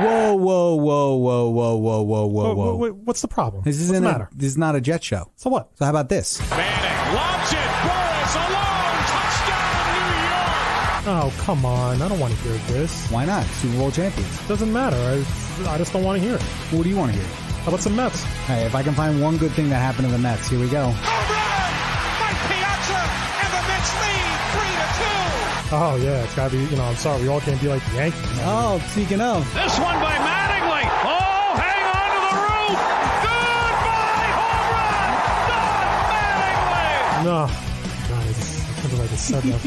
Whoa, whoa, whoa, whoa, whoa, whoa, whoa, whoa, whoa. What's the problem? This isn't this is not a Jet show. So what? So how about this? Manning lobs it. Boris alone. Touchdown, New York. Oh, come on. I don't want to hear this. Why not? Super Bowl champions. Doesn't matter. I just don't want to hear it. What do you want to hear? How about some Mets? Hey, if I can find one good thing that happened to the Mets, here we go. Home run. Mike Piazza. And the Mets lead 3-2. Oh, yeah. It's got to be, I'm sorry. We all can't be like the Yankees. Oh, speaking of. This one by Mattingly. Oh, hang on to the roof. Goodbye, home run. Don Mattingly. No. God, I can't believe I just said that.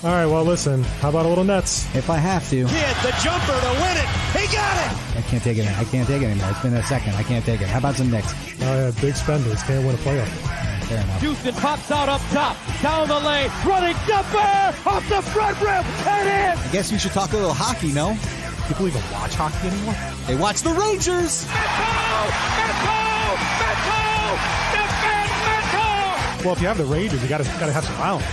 All right, well, listen. How about a little Nets? If I have to. Hit the jumper to win it. He got it. I can't take it. I can't take it anymore. It's been a second. I can't take it. How about some Knicks? Oh, yeah. Big spenders. Can't win a playoff. Fair enough. Houston pops out up top, down the lane, running jumper off the front rim, and in. I guess we should talk a little hockey, no? People even watch hockey anymore? They watch the Rangers. Well, if you have the Rangers, you got to have some violence.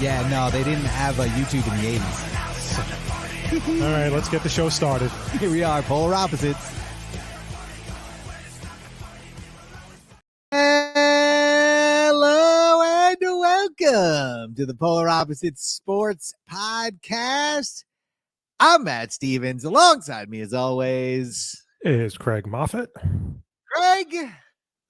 Yeah, no, they didn't have a YouTube in the 80s. All right, let's get the show started. Here we are, polar opposites. Hello and welcome to the Polar Opposites Sports Podcast. I'm Matt Stevens. Alongside me, as always, Is Craig Moffat. Craig.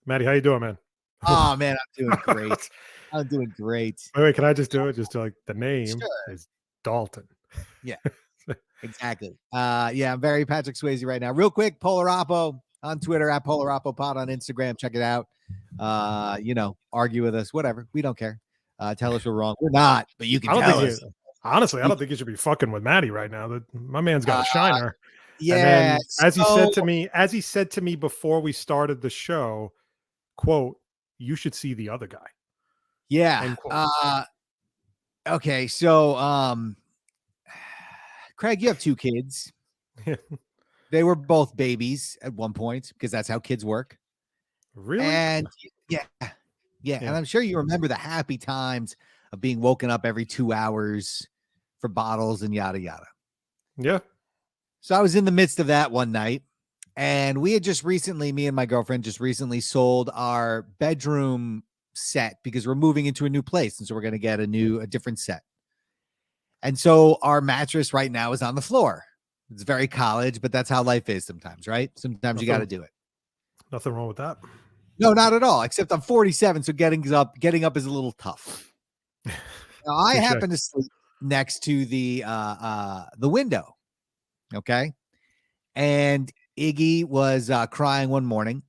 Matty, how you doing, man? Oh, man, I'm doing great. I'm doing great. Wait, can I just do it? Just like the name Sure. is Dalton. Yeah, exactly. Yeah, I'm very Patrick Swayze right now. Real quick, Polar Oppo on Twitter, at Polar Oppo Pod on Instagram. Check it out. Argue with us, whatever. We don't care. Tell us we're wrong. We're not, but you can tell us. Honestly, I don't think you should be fucking with Matty right now. My man's got a shiner. Yeah. As he said to me before we started the show, quote, "You should see the other guy." Yeah. Okay. So, Craig, you have two kids. They were both babies at one point because that's how kids work. Really? And yeah. And I'm sure you remember the happy times of being woken up every 2 hours for bottles and yada, yada. Yeah. So I was in the midst of that one night, and we had just recently, me and my girlfriend just recently sold our bedroom set because we're moving into a new place. And so we're going to get a different set. And so our mattress right now is on the floor. It's very college, but that's how life is sometimes, right? Sometimes you got to do it. Nothing wrong with that. No, not at all. Except I'm 47, so getting up is a little tough. Now, I happen to sleep next to the window. Okay, and Iggy was crying one morning.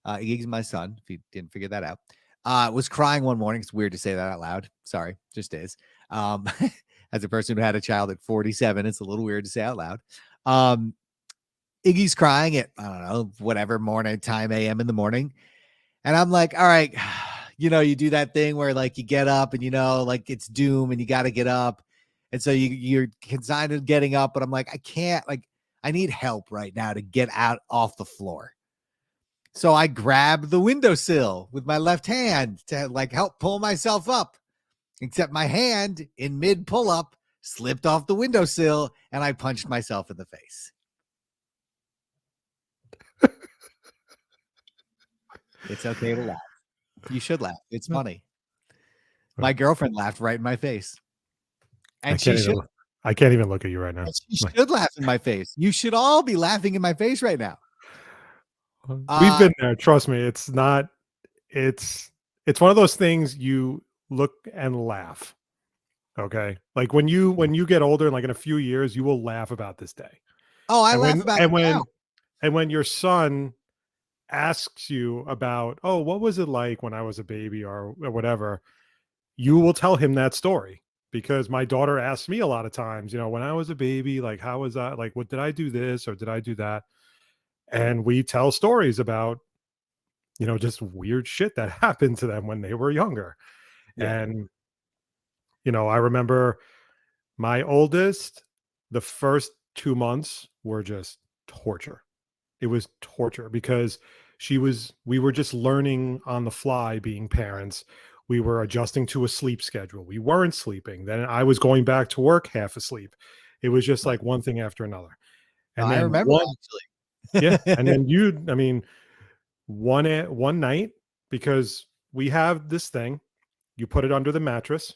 Iggy's my son. If you didn't figure that out, was crying one morning. It's weird to say that out loud. Sorry, just is. As a person who had a child at 47, it's a little weird to say out loud. Iggy's crying at, I don't know, whatever morning time, a.m. in the morning. And I'm like, all right, you do that thing where like you get up and, like it's doom and you got to get up. And so you're consigned to getting up, but I'm like, I can't, I need help right now to get out off the floor. So I grab the windowsill with my left hand to help pull myself up, except my hand in mid pull up slipped off the windowsill and I punched myself in the face. It's okay to laugh. You should laugh. It's funny. My girlfriend laughed right in my face. And I can't even look at you right now. She should laugh in my face. You should all be laughing in my face right now. We've been there. Trust me. It's one of those things you look and laugh. Okay. Like when you get older, like in a few years, you will laugh about this day. Oh, I laugh about it now. And when your son asks you about, oh, what was it like when I was a baby or whatever, you will tell him that story. Because my daughter asks me a lot of times, when I was a baby, like, how was I? Like, what did I do this or did I do that? And we tell stories about, just weird shit that happened to them when they were younger. Yeah. And, I remember my oldest, the first 2 months were just torture. It was torture because we were just learning on the fly being parents. We were adjusting to a sleep schedule. We weren't sleeping. Then I was going back to work half asleep. It was just like one thing after another. And I then remember yeah, actually. and then I mean, one night, because we have this thing, you put it under the mattress,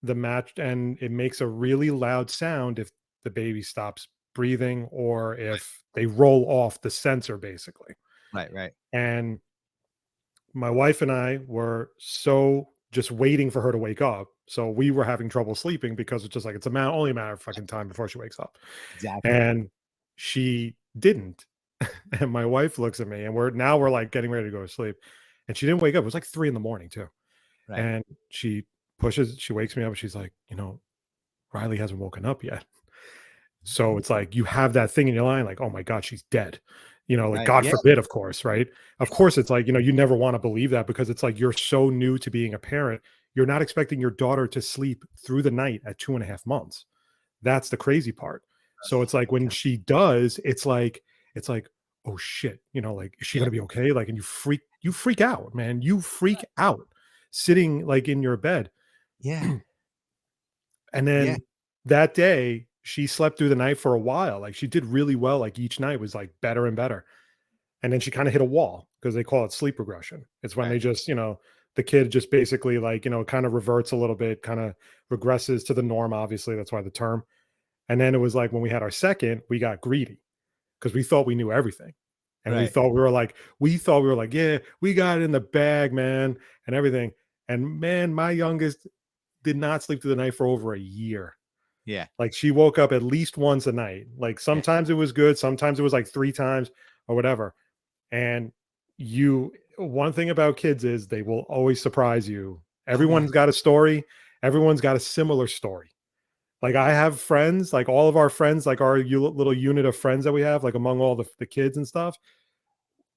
and it makes a really loud sound if the baby stops breathing or if they roll off the sensor, basically. Right. And my wife and I were so just waiting for her to wake up. So we were having trouble sleeping because it's just like only a matter of fucking time before she wakes up. Exactly. And she didn't. And my wife looks at me and we're like getting ready to go to sleep. And she didn't wake up. It was like 3 a.m. too. Right. And she wakes me up and she's like, Riley hasn't woken up yet. So it's like you have that thing in your mind, like, oh my God, she's dead. Like Right. God Yeah. forbid, of course, right? Of course, it's like, you never want to believe that because it's like you're so new to being a parent. You're not expecting your daughter to sleep through the night at 2.5 months. That's the crazy part. So it's like when she does, it's like, oh shit, like, is she gonna be okay? Like, and you freak out, man. You freak out sitting like in your bed. Yeah. And Yeah. then that day, she slept through the night for a while. Like she did really well. Like each night was like better and better. And then she kind of hit a wall because they call it sleep regression. It's when Right. they just, the kid just basically like, kind of reverts a little bit, kind of regresses to the norm. Obviously, that's why the term. And then it was like when we had our second, we got greedy because we thought we knew everything. And we Right. thought we were like, yeah, we got it in the bag, man, and everything. And man, my youngest did not sleep through the night for over a year. Yeah. Like she woke up at least once a night. Like Yeah. sometimes it was good, sometimes it was like 3 times or whatever. And one thing about kids is they will always surprise you. Everyone's got a story. Everyone's got a similar story. Like I have friends, like all of our friends, like our little unit of friends that we have, like among all the kids and stuff,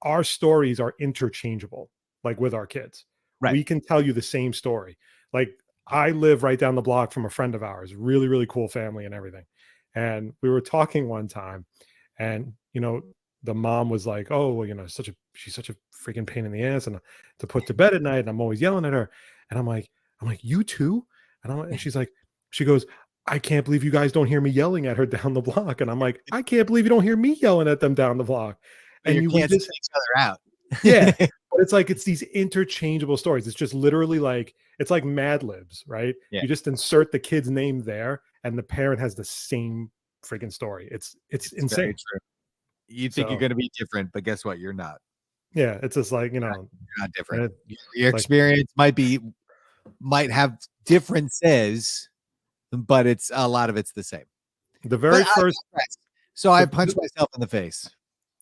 our stories are interchangeable, like with our kids. Right. We can tell you the same story. Like I live right down the block from a friend of ours, really, really cool family and everything. And we were talking one time and, the mom was like, oh, well, she's such a freaking pain in the ass and to put to bed at night. And I'm always yelling at her. And I'm like, you too? And she goes, I can't believe you guys don't hear me yelling at her down the block. And I'm like, I can't believe you don't hear me yelling at them down the block. But And your we kids just each other out. yeah. But it's these interchangeable stories. It's just literally like it's like Mad Libs, right? Yeah. You just insert the kid's name there, and the parent has the same freaking story. It's insane. Very true. You think you're going to be different, but guess what? You're not. Yeah, it's just like You're not different. Your experience might have differences, but it's a lot of it's the same. The very first. So I punched myself in the face.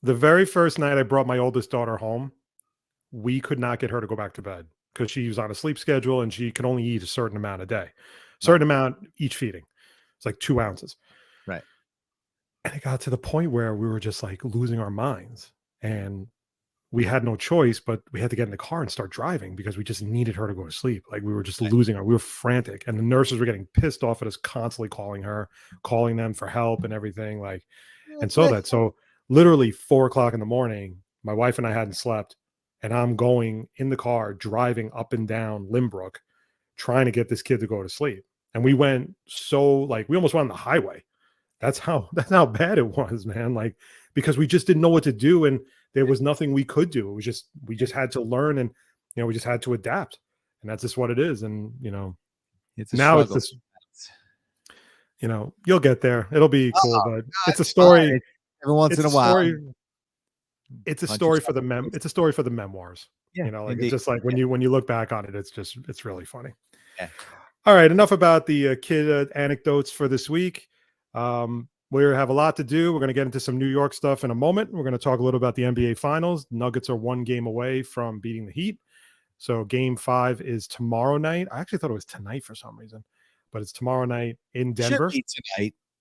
The very first night I brought my oldest daughter home, we could not get her to go back to bed because she was on a sleep schedule and she could only eat a certain amount a day, amount each feeding. It's like 2 ounces. Right. And it got to the point where we were just like losing our minds and we had no choice, but we had to get in the car and start driving because we just needed her to go to sleep. Like we were just losing her. We were frantic and the nurses were getting pissed off at us constantly calling them for help and everything. So literally 4:00 in the morning, my wife and I hadn't slept and I'm going in the car, driving up and down Limbrook, trying to get this kid to go to sleep. And we went we almost went on the highway. That's how bad it was, man. Like, because we just didn't know what to do. And there was nothing we could do. It was we just had to learn and, we just had to adapt and that's just what it is. And, it's a now struggle. It's this, you'll get there. It'll be cool, but it's a story. story. Every once in a while. It's a story for the it's a story for the memoirs. Yeah, It's just like when you look back on it, it's really funny. Yeah. All right, enough about the kid anecdotes for this week. We have a lot to do. We're going to get into some New York stuff in a moment. We're going to talk a little about the NBA Finals. Nuggets are 1 game away from beating the Heat. So Game 5 is tomorrow night. I actually thought it was tonight for some reason, but it's tomorrow night in Denver.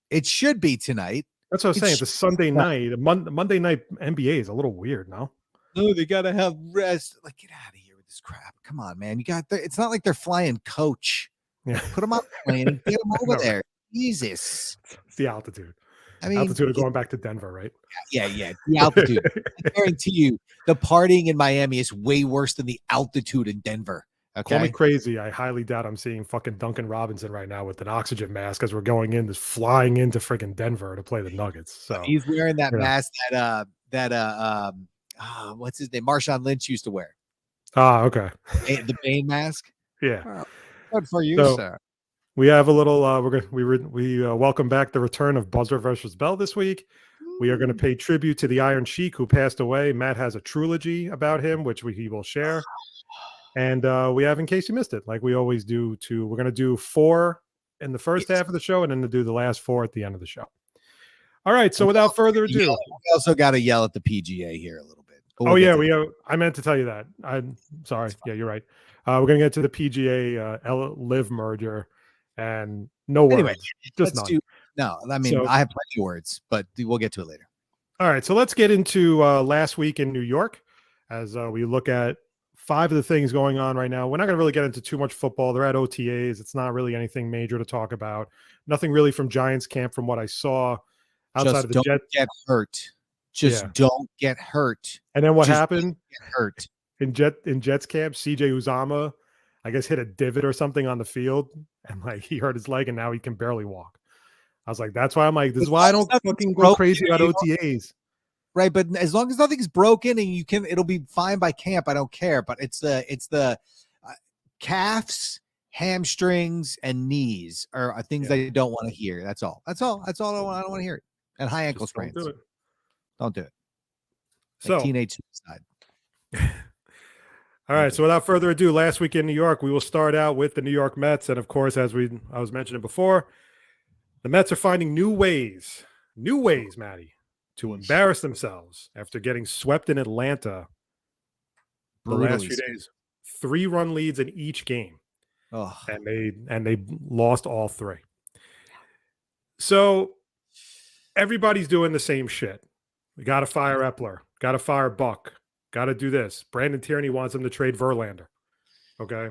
It should be tonight. That's what I was saying. It's a Sunday night. Monday night NBA is a little weird, no? No, they got to have rest. Like, get out of here with this crap. Come on, man. It's not like they're flying coach. Yeah. Put them on the plane and get them over there. Jesus. It's the altitude. I mean, altitude of going back to Denver, right? Yeah. The altitude. I guarantee you, the partying in Miami is way worse than the altitude in Denver. Call me Okay. crazy. I highly doubt I'm seeing fucking Duncan Robinson right now with an oxygen mask as we're going in, just flying into freaking Denver to play the Nuggets. So He's wearing that yeah. mask what's his name? Marshawn Lynch used to wear. Okay. The Bane mask. Yeah. Oh, good for you, So sir. we have a little. We welcome back the return of Buzzer versus Bell this week. We are going to pay tribute to the Iron Sheik who passed away. Matt has a trilogy about him, which he will share. And we have, in case you missed it, like we always do, we're going to do 4 in the first half of the show and then to do the last 4 at the end of the show. All right. So without further ado, we also got to yell at the PGA here a little bit. Oh yeah, I meant to tell you that. I'm sorry. Yeah, you're right. We're gonna get to the PGA Live merger, and no words. Anyway, Just none. I mean, So- I have plenty of words, but we'll get to it later. All right, so let's get into last week in New York as we look at 5 of the things going on right now. We're not going to really get into too much football. They're at OTAs. It's not really anything major to talk about. Nothing really from Giants camp from what I saw outside Just of the don't Jets. get hurt. Just don't get hurt. And then what Just happened? Get hurt. In Jets camp, CJ Uzama, I guess, hit a divot or something on the field, and like he hurt his leg, and now he can barely walk. I was like, that's why I'm like, this is why I don't fucking go crazy about OTAs. Right, but as long as nothing's broken and it'll be fine by camp. I don't care. But it's the calves, hamstrings, and knees are things I don't want to hear. That's all. That's all. I don't want to hear it. And high ankle sprains. Don't do it. Like So teenage suicide. All right. So without further ado, last week in New York, we will start out with the New York Mets. And of course, as I was mentioning before, the Mets are finding new ways, Matty, to embarrass themselves after getting swept in Atlanta the last few days. 3-run leads in each game. Oh. And they lost all 3. So everybody's doing the same shit. We got to fire Epler. Got to fire Buck. Got to do this. Brandon Tierney wants him to trade Verlander. Okay.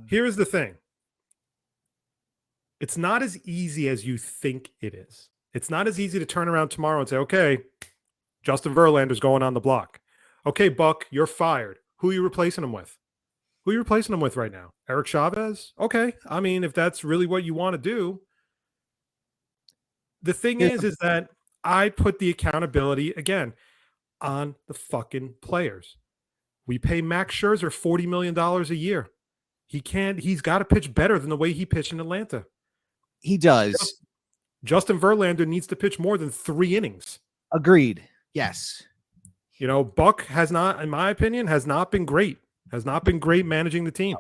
Here's the thing. It's not as easy as you think it is. It's not as easy to turn around tomorrow and say, okay, Justin Verlander's going on the block. Okay, Buck, you're fired. Who are you replacing him with? Who are you replacing him with right now? Eric Chavez? Okay. I mean, if that's really what you want to do. The thing is that I put the accountability, again, on the fucking players. We pay Max Scherzer $40 million a year. He's got to pitch better than the way he pitched in Atlanta. He does. Justin Verlander needs to pitch more than 3 innings. Agreed. Yes. You know, Buck has not, in my opinion, has not been great. Has not been great managing the team.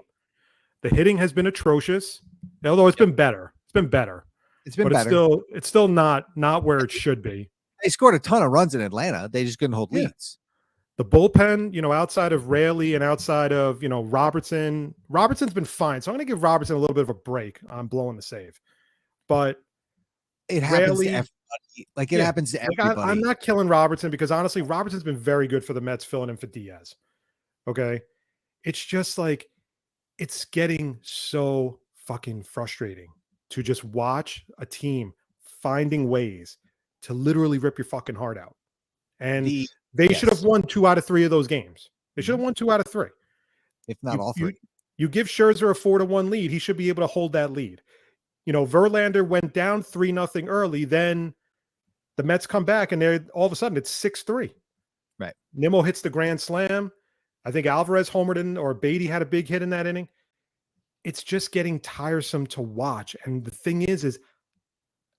The hitting has been atrocious, although it's been better. It's been better. It's been but better. It's still not where it should be. They scored a ton of runs in Atlanta. They just couldn't hold leads. The bullpen, you know, outside of Raley and outside of, you know, Robertson's been fine. So I'm going to give Robertson a little bit of a break on blowing the save. But it happens to everybody. Like, it happens to everybody. I'm not killing Robertson because, honestly, Robertson's been very good for the Mets filling in for Diaz. Okay? It's just like, it's getting so fucking frustrating to just watch a team finding ways to literally rip your fucking heart out. And they should have won 2 out of 3 of those games. They should have won 2 out of 3. If not all 3. You give Scherzer a 4-1 lead, he should be able to hold that lead. You know, Verlander went down 3-0 early, then the Mets come back and they're all of a sudden it's 6-3. Right. Nimmo hits the grand slam. I think Alvarez homered in, or Beatty had a big hit in that inning. It's just getting tiresome to watch. And the thing is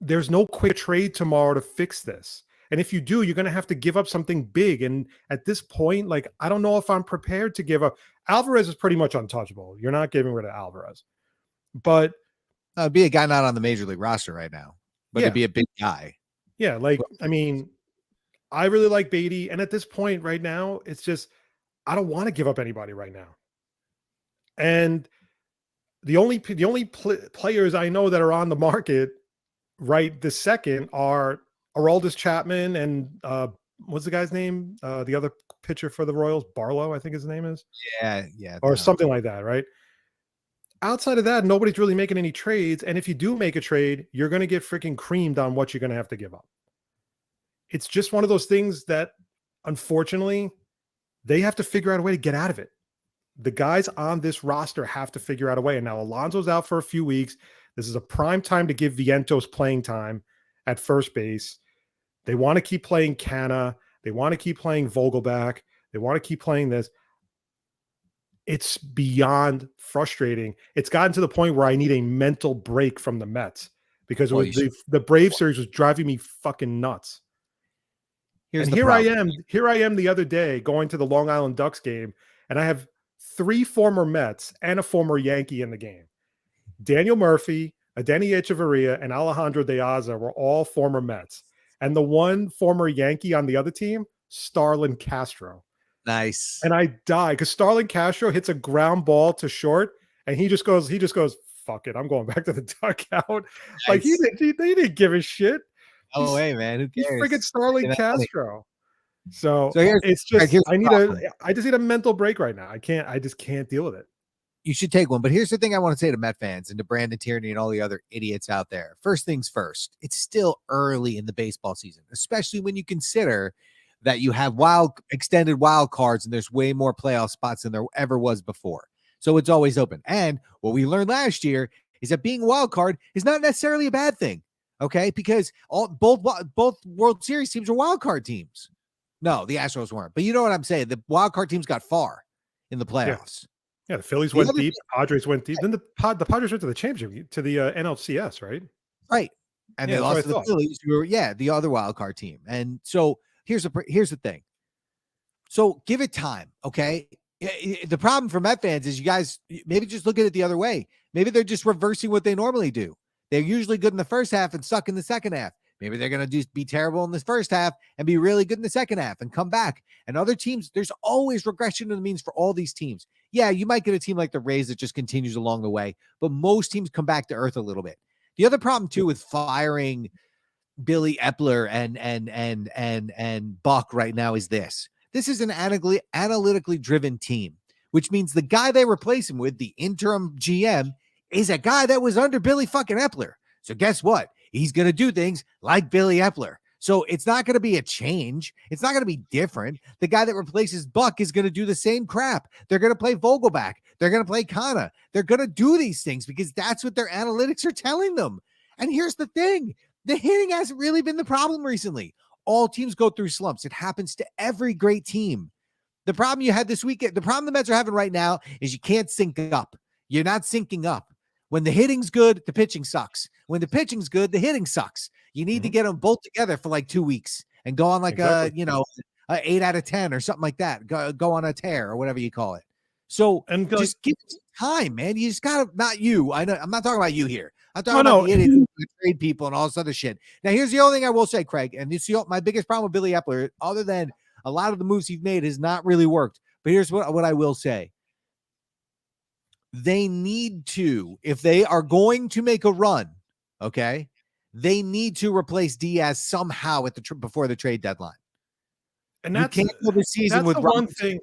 there's no quick trade tomorrow to fix this. And if you do, you're going to have to give up something big. And at this point, like, I don't know if I'm prepared to give up. Alvarez is pretty much untouchable. You're not getting rid of Alvarez. But it'd be a guy not on the major league roster right now, but it'd be a big guy. Yeah. Like, I mean, I really like Beatty. And at this point right now, it's just, I don't want to give up anybody right now. And the only players I know that are on the market right this second are Aroldis Chapman and what's the guy's name? The other pitcher for the Royals, Barlow, I think his name is. Yeah. Or something like that, right? Outside of that, nobody's really making any trades. And if you do make a trade, you're going to get freaking creamed on what you're going to have to give up. It's just one of those things that, unfortunately, they have to figure out a way to get out of it. The guys on this roster have to figure out a way. And now Alonso's out for a few weeks. This is a prime time to give Vientos playing time at first base. They want to keep playing Canna. They want to keep playing Vogelback. They want to keep playing this. It's beyond frustrating. It's gotten to the point where I need a mental break from the Mets because the Brave series was driving me fucking nuts. Here I am the other day going to the Long Island Ducks game, and I have 3 former Mets and a former Yankee in the game. Daniel Murphy, Adenny Echeverria, and Alejandro De Aza were all former Mets. And the one former Yankee on the other team, Starlin Castro. Nice. And I die because Starlin Castro hits a ground ball to short, and he just goes, fuck it, I'm going back to the dugout. Nice. Like he didn't give a shit. Oh, hey man, who cares? He's freaking Starlin Castro. So it's just I just need a mental break right now. I just can't deal with it. You should take one. But here's the thing I want to say to Met fans and to Brandon Tierney and all the other idiots out there. First things first, it's still early in the baseball season, especially when you consider that you have extended wild cards and there's way more playoff spots than there ever was before. So it's always open. And what we learned last year is that being a wild card is not necessarily a bad thing. Okay, because both World Series teams are wild card teams. No, the Astros weren't. But you know what I'm saying? The wild card teams got far in the playoffs. Yeah, the Phillies went deep. Padres went deep. Then the Padres went to the championship, to the NLCS, right? Right. And they lost to the Phillies, who were, the other wild card team. And so here's the thing. So give it time, okay? The problem for Met fans is you guys maybe just look at it the other way. Maybe they're just reversing what they normally do. They're usually good in the first half and suck in the second half. Maybe they're going to be terrible in the first half and be really good in the second half and come back. And other teams, there's always regression to the means for all these teams. Yeah, you might get a team like the Rays that just continues along the way, but most teams come back to earth a little bit. The other problem too with firing Billy Epler and Buck right now is this. This is an analytically driven team, which means the guy they replace him with, the interim GM, is a guy that was under Billy fucking Epler. So guess what? He's going to do things like Billy Epler. So it's not going to be a change. It's not going to be different. The guy that replaces Buck is going to do the same crap. They're going to play Vogelback. They're going to play Kana. They're going to do these things because that's what their analytics are telling them. And here's the thing. The hitting hasn't really been the problem recently. All teams go through slumps. It happens to every great team. The problem you had this weekend, the problem the Mets are having right now is you can't sync up. You're not syncing up. When the hitting's good, the pitching sucks. When the pitching's good, the hitting sucks. You need to get them both together for like 2 weeks and go on like a 8 out of 10 or something like that. Go on a tear or whatever you call it. So just give it time, man. You just gotta, not you. I know I'm not talking about you here. I'm talking about the idiots, the trade people and all this other shit. Now, here's the only thing I will say, Craig, and this is my biggest problem with Billy Epler, other than a lot of the moves he's made has not really worked. But here's what I will say. They need to, if they are going to make a run, okay, they need to replace Diaz somehow at before the trade deadline. And that's, you can't go the season with one thing.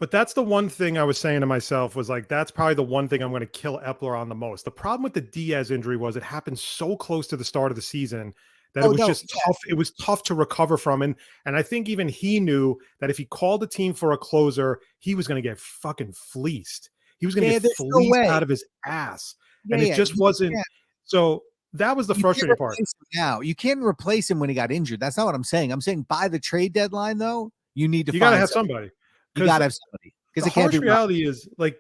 But that's the one thing I was saying to myself was like, that's probably the one thing I'm going to kill Epler on the most. The problem with the Diaz injury was it happened so close to the start of the season that it was just tough. It was tough to recover from. And I think even he knew that if he called the team for a closer, he was going to get fucking fleeced. He was going to get fleeced out of his ass. And it just wasn't. So that was the frustrating part. Now, you can't replace him when he got injured. That's not what I'm saying. I'm saying by the trade deadline, though, you need to got to have somebody. You got to have somebody. Because the harsh reality is, like,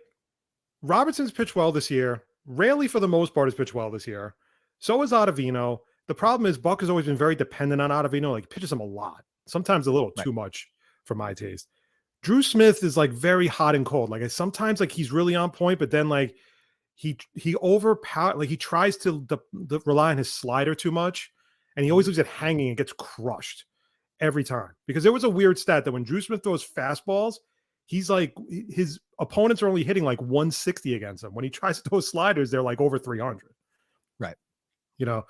Robertson's pitched well this year. Rarely, for the most part, has pitched well this year. So is Ottavino. The problem is Buck has always been very dependent on Ottavino. Like, pitches him a lot. Sometimes a little too much for my taste. Drew Smith is like very hot and cold. Like sometimes like he's really on point, but then like he overpower, like he tries to rely on his slider too much, and he always leaves it hanging and gets crushed every time. Because there was a weird stat that when Drew Smith throws fastballs, he's like his opponents are only hitting like 160 against him. When he tries to throw sliders, they're like over 300. Right. You know,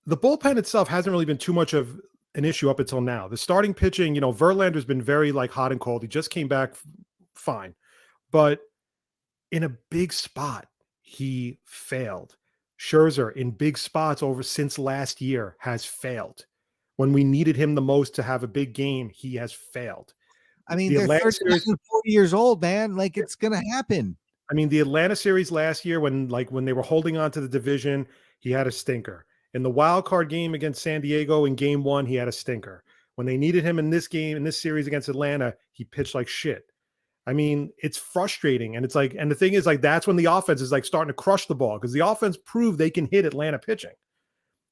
the bullpen itself hasn't really been too much of an issue up until now. The starting pitching, Verlander's been very like hot and cold. He just came back fine, but in a big spot, he failed. Scherzer in big spots since last year has failed. When we needed him the most to have a big game, he has failed. I mean, the they're Atlanta 39 series. and 40 years old, man. Like it's gonna happen. I mean, the Atlanta series last year, when they were holding on to the division, he had a stinker. In the wild card game against San Diego in game 1, he had a stinker. When they needed him in this game, in this series against Atlanta, he pitched like shit. I mean, it's frustrating. And it's like, and the thing is, like, that's when the offense is like starting to crush the ball, because the offense proved they can hit Atlanta pitching.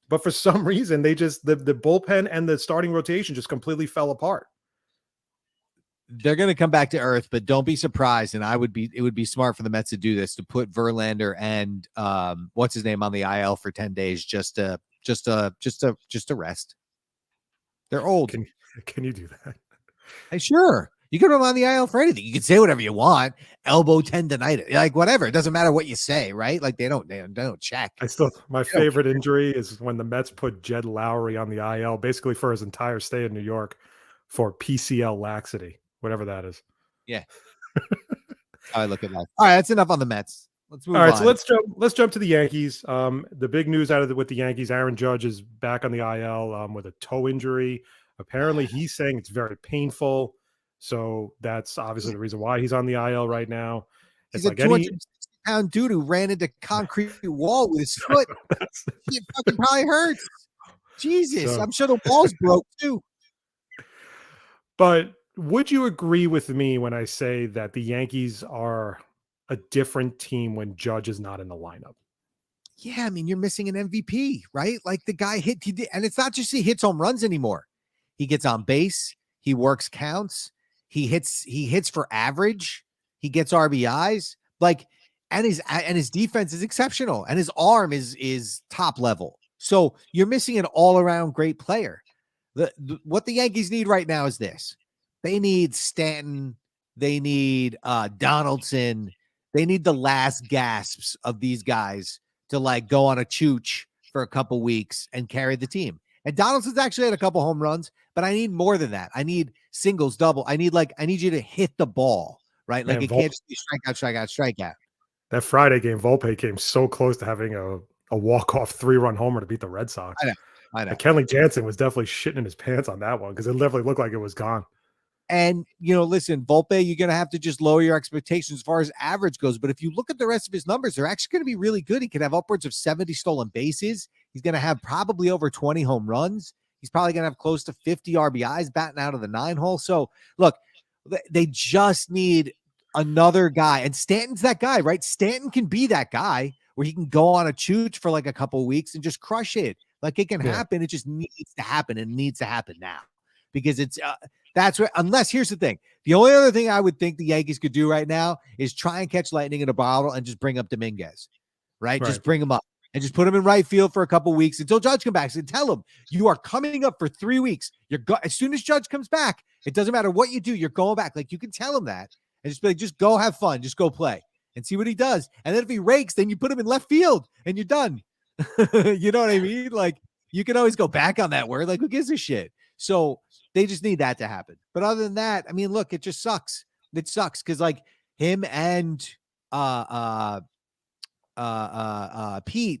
But for some reason, they just, the bullpen and the starting rotation just completely fell apart. They're going to come back to earth, but don't be surprised. And it would be smart for the Mets to do this, to put Verlander and what's his name on the IL for 10 days, just to rest. They're old. Can you do that? Hey, sure. You can put them on the IL for anything. You can say whatever you want. Elbow tendonitis, like whatever. It doesn't matter what you say, right? Like they don't check. My favorite injury is when the Mets put Jed Lowry on the IL, basically for his entire stay in New York, for PCL laxity, whatever that is. Yeah. I look at that. All right, that's enough on the Mets. Let's move on. All right, so let's jump to the Yankees. The big news with the Yankees, Aaron Judge is back on the IL with a toe injury. Apparently, he's saying it's very painful. So that's obviously the reason why he's on the IL right now. He's a 260-pound dude who ran into concrete wall with his foot. It fucking probably hurts. Jesus, I'm sure the walls broke too. But would you agree with me when I say that the Yankees are a different team when Judge is not in the lineup? Yeah, I mean, you're missing an MVP, right? Like the guy and it's not just he hits home runs anymore. He gets on base. He works counts. He hits for average. He gets RBIs. Like, and his defense is exceptional, and his arm is top level. So you're missing an all around great player. What the Yankees need right now is this: they need Stanton. They need Donaldson. They need the last gasps of these guys to like go on a chooch for a couple weeks and carry the team. And Donaldson's actually had a couple home runs, but I need more than that. I need singles, double. I need you to hit the ball, right? Like it can't just be strikeout. That Friday game, Volpe came so close to having a walk-off 3-run homer to beat the Red Sox. I know. Kenley Jansen was definitely shitting in his pants on that one because it definitely looked like it was gone. And, listen, Volpe, you're going to have to just lower your expectations as far as average goes. But if you look at the rest of his numbers, they're actually going to be really good. He could have upwards of 70 stolen bases. He's going to have probably over 20 home runs. He's probably going to have close to 50 RBIs batting out of the 9-hole. So, look, they just need another guy. And Stanton's that guy, right? Stanton can be that guy where he can go on a chooch for like a couple of weeks and just crush it. Like it can happen. It just needs to happen, and needs to happen now. Because it's that's where, unless here's the thing. The only other thing I would think the Yankees could do right now is try and catch lightning in a bottle and just bring up Dominguez, right? Just bring him up and just put him in right field for a couple weeks until Judge comes back. So tell him you are coming up for 3 weeks. As soon as Judge comes back, it doesn't matter what you do, you're going back. Like you can tell him that and just be like, just go have fun, just go play and see what he does. And then if he rakes, then you put him in left field and you're done. You know what I mean? Like you can always go back on that word. Like who gives a shit? So they just need that to happen. But other than that, I mean, look, it just sucks. It sucks because like him and Pete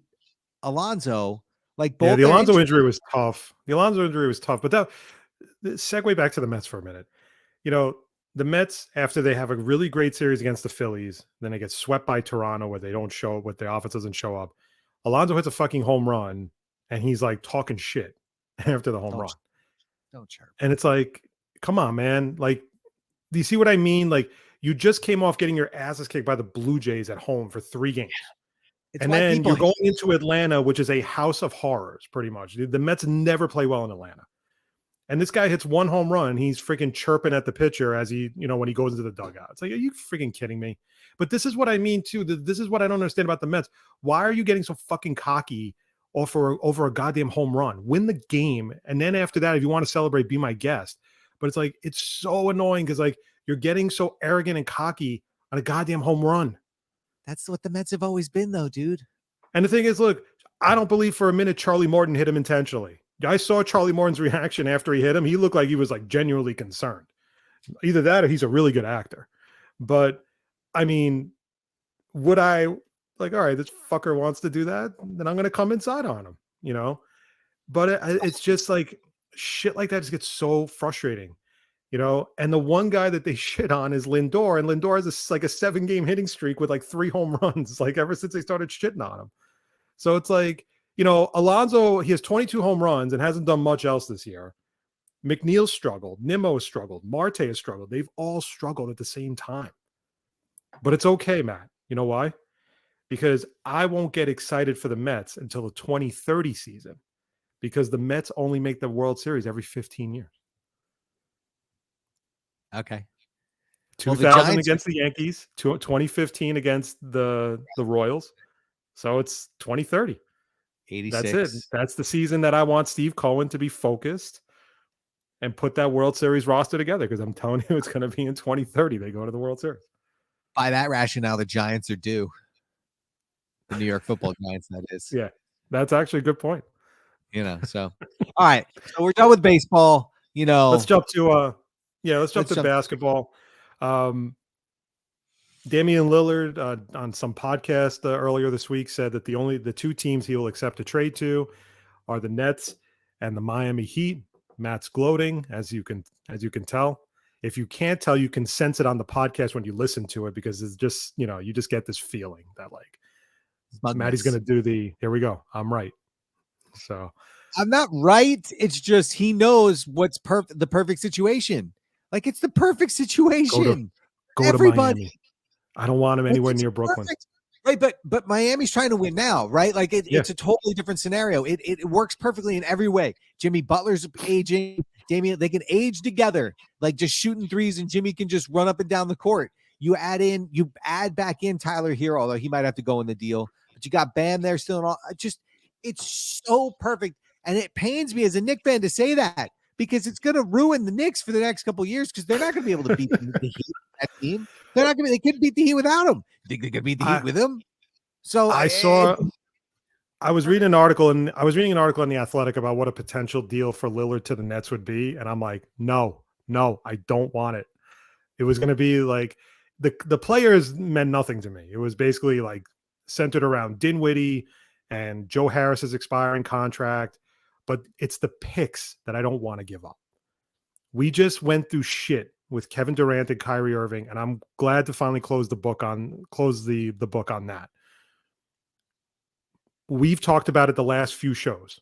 Alonso, like both. Yeah, the Alonso injury was tough. But that segue back to the Mets for a minute. The Mets, after they have a really great series against the Phillies, then they get swept by Toronto where they don't show up, where the offense doesn't show up. Alonso hits a fucking home run and he's like talking shit after the home run. Don't chirp. And it's like, come on, man. Like, do you see what I mean? Like, you just came off getting your asses kicked by the Blue Jays at home for 3 games. And then you're going into Atlanta, which is a house of horrors, pretty much. The Mets never play well in Atlanta. And this guy hits 1 home run. He's freaking chirping at the pitcher as he, when he goes into the dugout. It's like, are you freaking kidding me? But this is what I mean, too. This is what I don't understand about the Mets. Why are you getting so fucking cocky over a goddamn home run? Win the game, and then after that, if you want to celebrate, be my guest. But it's like, it's so annoying because like you're getting so arrogant and cocky on a goddamn home run. That's what the Mets have always been, though, dude. And the thing is, look, I don't believe for a minute Charlie Morton hit him intentionally. I saw Charlie Morton's reaction after he hit him. He looked like he was like genuinely concerned. Either that or he's a really good actor. But I mean, would I like, all right, this fucker wants to do that, then I'm going to come inside on him, But it's just like shit like that just gets so frustrating. and the one guy that they shit on is Lindor, and Lindor has like a 7-game hitting streak with like 3 home runs, like ever since they started shitting on him. So it's like, Alonso, he has 22 home runs and hasn't done much else this year. McNeil struggled. Nimmo has struggled. Marte has struggled. They've all struggled at the same time. But it's okay, Matt. You know why? Because I won't get excited for the Mets until the 2030 season, because the Mets only make the World Series every 15 years. Okay. 2000 against the Yankees, 2015 against the Royals. So it's 2030. 86. That's it. That's the season that I want Steve Cohen to be focused and put that World Series roster together, because I'm telling you, it's going to be in 2030. They go to the World Series. By that rationale, the Giants are due. The New York Football Giants, that is. Yeah, that's actually a good point. So all right. So we're done with baseball. Let's jump to basketball. Damian Lillard on some podcast earlier this week said that the 2 teams he will accept a trade to are the Nets and the Miami Heat. Matt's gloating, as you can tell. If you can't tell, you can sense it on the podcast when you listen to it, because it's just, you just get this feeling that like Maddie's going to do here we go. I'm right. So I'm not right. It's just he knows what's the perfect situation. Like, it's the perfect situation. Go Everybody. To Miami. I don't want him anywhere near Brooklyn. Perfect. Right, but Miami's trying to win now, right? Like it's a totally different scenario. It works perfectly in every way. Jimmy Butler's aging. Damian, they can age together, like just shooting threes, and Jimmy can just run up and down the court. You add back in Tyler Hero, although he might have to go in the deal. But you got Bam there still, and all. It's so perfect, and it pains me as a Knicks fan to say that, because it's going to ruin the Knicks for the next couple of years, because they're not going to be able to beat the Heat. That team, they're not going to. They couldn't beat the Heat without him. You think they could beat the Heat with him? So I was reading an article in The Athletic about what a potential deal for Lillard to the Nets would be, and I'm like, no, I don't want it. It was going to be like the players meant nothing to me. It was basically like centered around Dinwiddie and Joe Harris's expiring contract, but it's the picks that I don't want to give up. We just went through shit with Kevin Durant and Kyrie Irving, and I'm glad to finally close the book on that. We've talked about it the last few shows.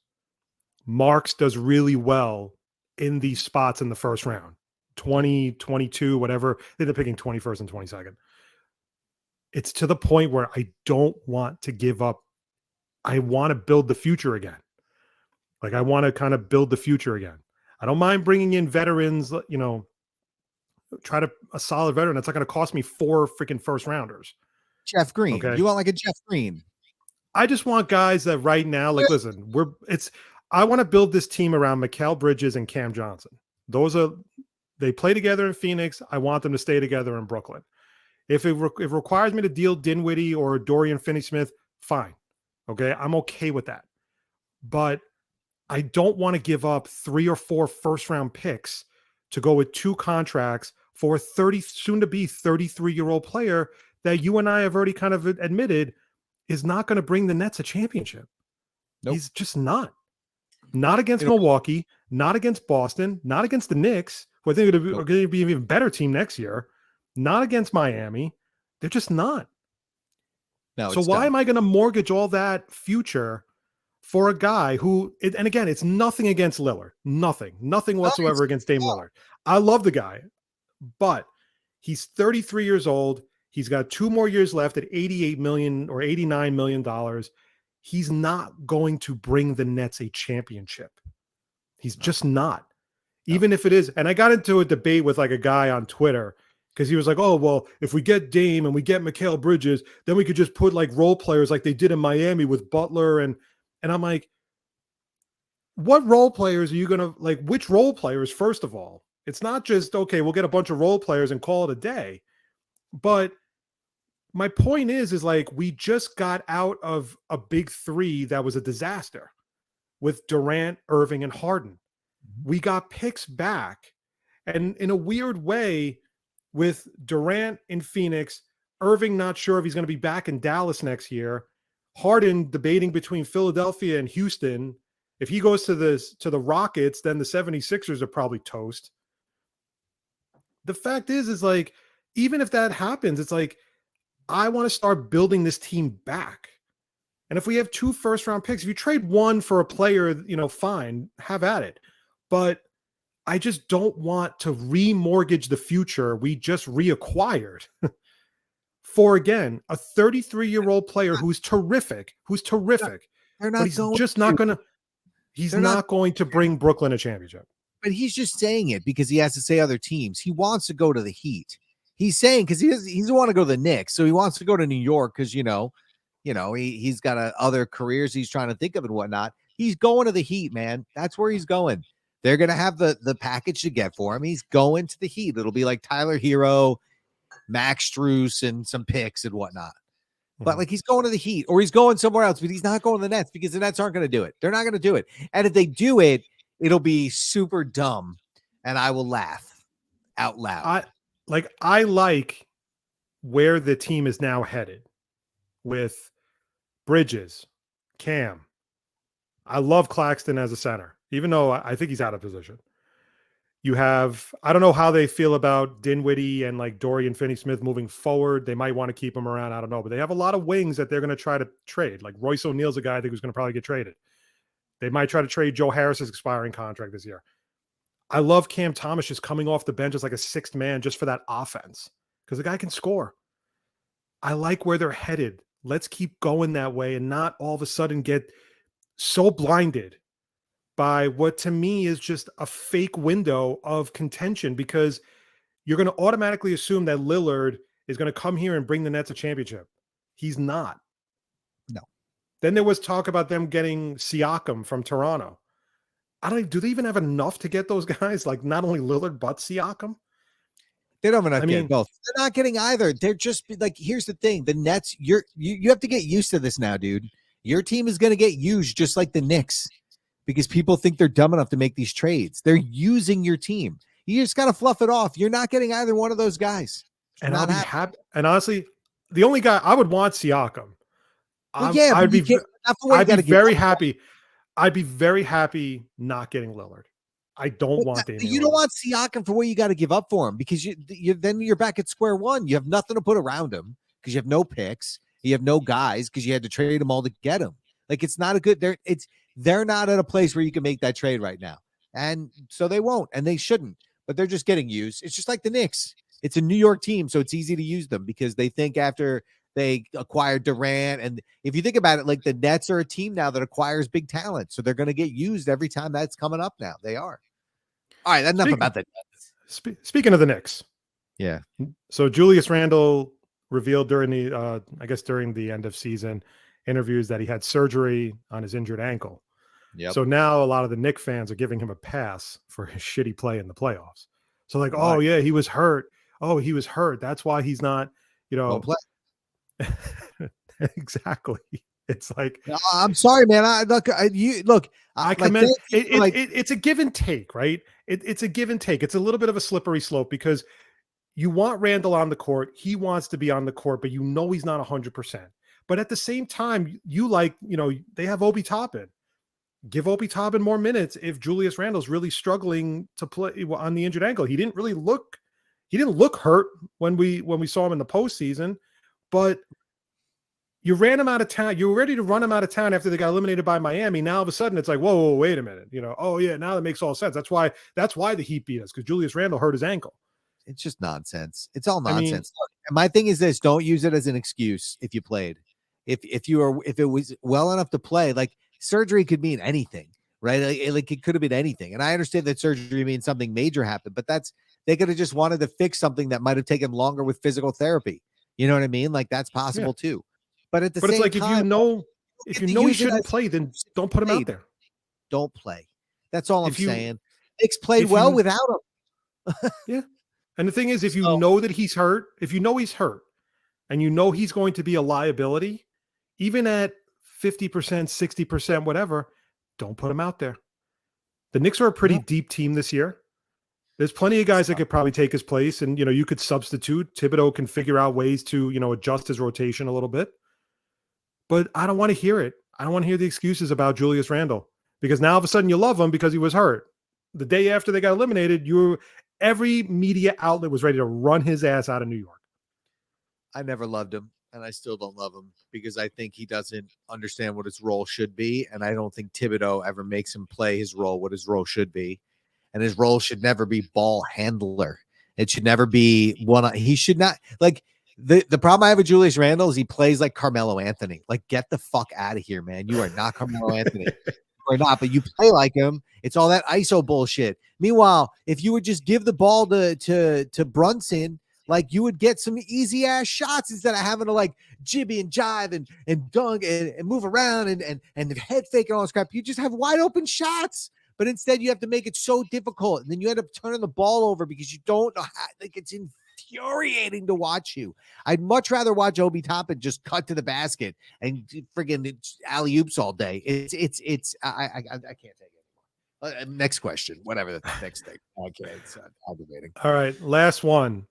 Marks does really well in these spots in the first round, 20, 22, whatever. They're picking 21st and 22nd. It's to the point where I don't want to give up. I want to build the future again. Like, I want to kind of build the future again. I don't mind bringing in veterans, try to a solid veteran. That's not going to cost me 4 freaking first rounders. Jeff Green. Okay. You want like a Jeff Green? I just want guys that right now, like, listen, I want to build this team around Mikal Bridges and Cam Johnson. They play together in Phoenix. I want them to stay together in Brooklyn. If it requires me to deal Dinwiddie or Dorian Finney-Smith, fine. Okay. I'm okay with that. But I don't want to give up 3 or 4 first round picks to go with 2 contracts for a soon to be 33-year-old player that you and I have already kind of admitted is not going to bring the Nets a championship. Nope. He's just not. Not against Milwaukee, not against Boston, not against the Knicks, who I think are going to be an even better team next year, not against Miami. They're just not. No. So why am I going to mortgage all that future for a guy who, and again, it's nothing against Lillard. Nothing whatsoever against Dame Lillard. I love the guy, but he's 33 years old. He's got 2 more years left at $88 million or $89 million. He's not going to bring the Nets a championship. He's just not. Even if it is. And I got into a debate with like a guy on Twitter because he was like, oh, well, if we get Dame and we get Mikal Bridges, then we could just put like role players like they did in Miami with Butler. And I'm like, what role players are you going to, like, which role players, first of all? It's not just, okay, we'll get a bunch of role players and call it a day. But my point is like, we just got out of a big 3 that was a disaster with Durant, Irving, and Harden. We got picks back. And in a weird way, with Durant in Phoenix, Irving not sure if he's going to be back in Dallas next year, Harden debating between Philadelphia and Houston. If he goes to the Rockets, then the 76ers are probably toast. the fact is like, even if that happens, it's like, I want to start building this team back. And if we have 2 first-round picks, if you trade one for a player, fine, have at it. But I just don't want to remortgage the future we just reacquired for, again, a 33-year-old player who's terrific, They're but not he's going just not going to. He's They're not not going to bring Brooklyn a championship. But he's just saying it because he has to say other teams. He wants to go to the Heat. He's saying because he doesn't want to go to the Knicks, so he wants to go to New York because he's got other careers he's trying to think of and whatnot. He's going to the Heat, man. That's where he's going. They're gonna have the package to get for him. He's going to the Heat. It'll be like Tyler Hero, Max Strus, and some picks and whatnot. But like he's going to the Heat or he's going somewhere else, but he's not going to the Nets because the Nets aren't going to do it. They're not going to do it. And if they do it, it'll be super dumb and I will laugh out loud. I like where the team is now headed with Bridges, Cam. I love Claxton as a center, even though I think he's out of position. You have, I don't know how they feel about Dinwiddie and like Dorian Finney-Smith moving forward. They might want to keep him around. I don't know, but they have a lot of wings that they're going to try to trade. Like Royce O'Neal's a guy I think who's going to probably get traded. They might try to trade Joe Harris's expiring contract this year. I love Cam Thomas just coming off the bench as like a sixth man just for that offense because the guy can score. I like where they're headed. Let's keep going that way and not all of a sudden get so blinded by what to me is just a fake window of contention because you're going to automatically assume that Lillard is going to come here and bring the Nets a championship. He's not. No. Then there was talk about them getting Siakam from Toronto. Do they even have enough to get those guys? Like not only Lillard, but Siakam? They don't have enough to get both. They're not getting either. They're just like, here's the thing. The Nets, you have to get used to this now, dude. Your team is going to get used just like the Knicks because people think they're dumb enough to make these trades. They're using your team. You just got to fluff it off. You're not getting either one of those guys. And I'll be happy. And honestly, the only guy I would want Siakam. I'd be very happy. I'd be very happy not getting Lillard. I don't want Damian. You don't want Siakam for what you got to give up for him because then you're back at square one. You have nothing to put around him because you have no picks. You have no guys because you had to trade them all to get him. Like it's not a good. They're not at a place where you can make that trade right now, and so they won't, and they shouldn't. But they're just getting used. It's just like the Knicks. It's a New York team, so it's easy to use them because they think after they acquired Durant, and if you think about it, like the Nets are a team now that acquires big talent, so they're going to get used every time that's coming up. Now they are. All right, enough about the Nets. Speaking of the Knicks, yeah. So Julius Randle revealed during the end of season interviews that he had surgery on his injured ankle. Yep. So now a lot of the Knicks fans are giving him a pass for his shitty play in the playoffs. So like, oh yeah, he was hurt. Oh, he was hurt. That's why he's not, Don't play. Exactly. It's like, I'm sorry, man. I commend it's a give and take, right? It's a give and take. It's a little bit of a slippery slope because you want Randall on the court. He wants to be on the court, but he's not 100%. But at the same time, they have Obi Toppin. Give Obi Toppin more minutes if Julius Randle's really struggling to play on the injured ankle. He didn't look hurt when we saw him in the postseason, but you ran him out of town. You were ready to run him out of town after they got eliminated by Miami. Now all of a sudden it's like, whoa, wait a minute. Oh yeah, now that makes all sense. That's why the Heat beat us because Julius Randle hurt his ankle. It's just nonsense. It's all nonsense. My thing is this: don't use it as an excuse if you played. If it was well enough to play, like surgery could mean anything, right? Like it could have been anything. And I understand that surgery means something major happened, but they could have just wanted to fix something that might have taken longer with physical therapy. You know what I mean? Like that's possible too. But at the same time, it's like if you know he shouldn't play, then don't put him out there. Don't play. That's all I'm saying. Knicks played well without him. Yeah. And the thing is, if you know that he's hurt, and he's going to be a liability, even at 50%, 60%, whatever, don't put him out there. The Knicks are a pretty deep team this year. There's plenty of guys that could probably take his place, and you could substitute. Thibodeau can figure out ways to adjust his rotation a little bit. But I don't want to hear it. I don't want to hear the excuses about Julius Randle because now all of a sudden you love him because he was hurt. The day after they got eliminated, Every media outlet was ready to run his ass out of New York. I never loved him, and I still don't love him because I think he doesn't understand what his role should be, and I don't think Thibodeau ever makes him play his role, what his role should be. And his role should never be ball handler. It should never be one. He should not like the problem I have with Julius Randle is he plays like Carmelo Anthony. Like, get the fuck out of here, man. You are not Carmelo Anthony. Or not, but you play like him. It's all that ISO bullshit. Meanwhile, if you would just give the ball to Brunson, like you would get some easy ass shots instead of having to like jibby and jive and dunk and move around and head fake and all this crap. You just have wide open shots. But instead, you have to make it so difficult. And then you end up turning the ball over because you don't know how, like, it's infuriating to watch you. I'd much rather watch Obi Toppin just cut to the basket and friggin' alley oops all day. I can't take it anymore. Next question, whatever the next thing. Okay, it's aggravating. All right, last one.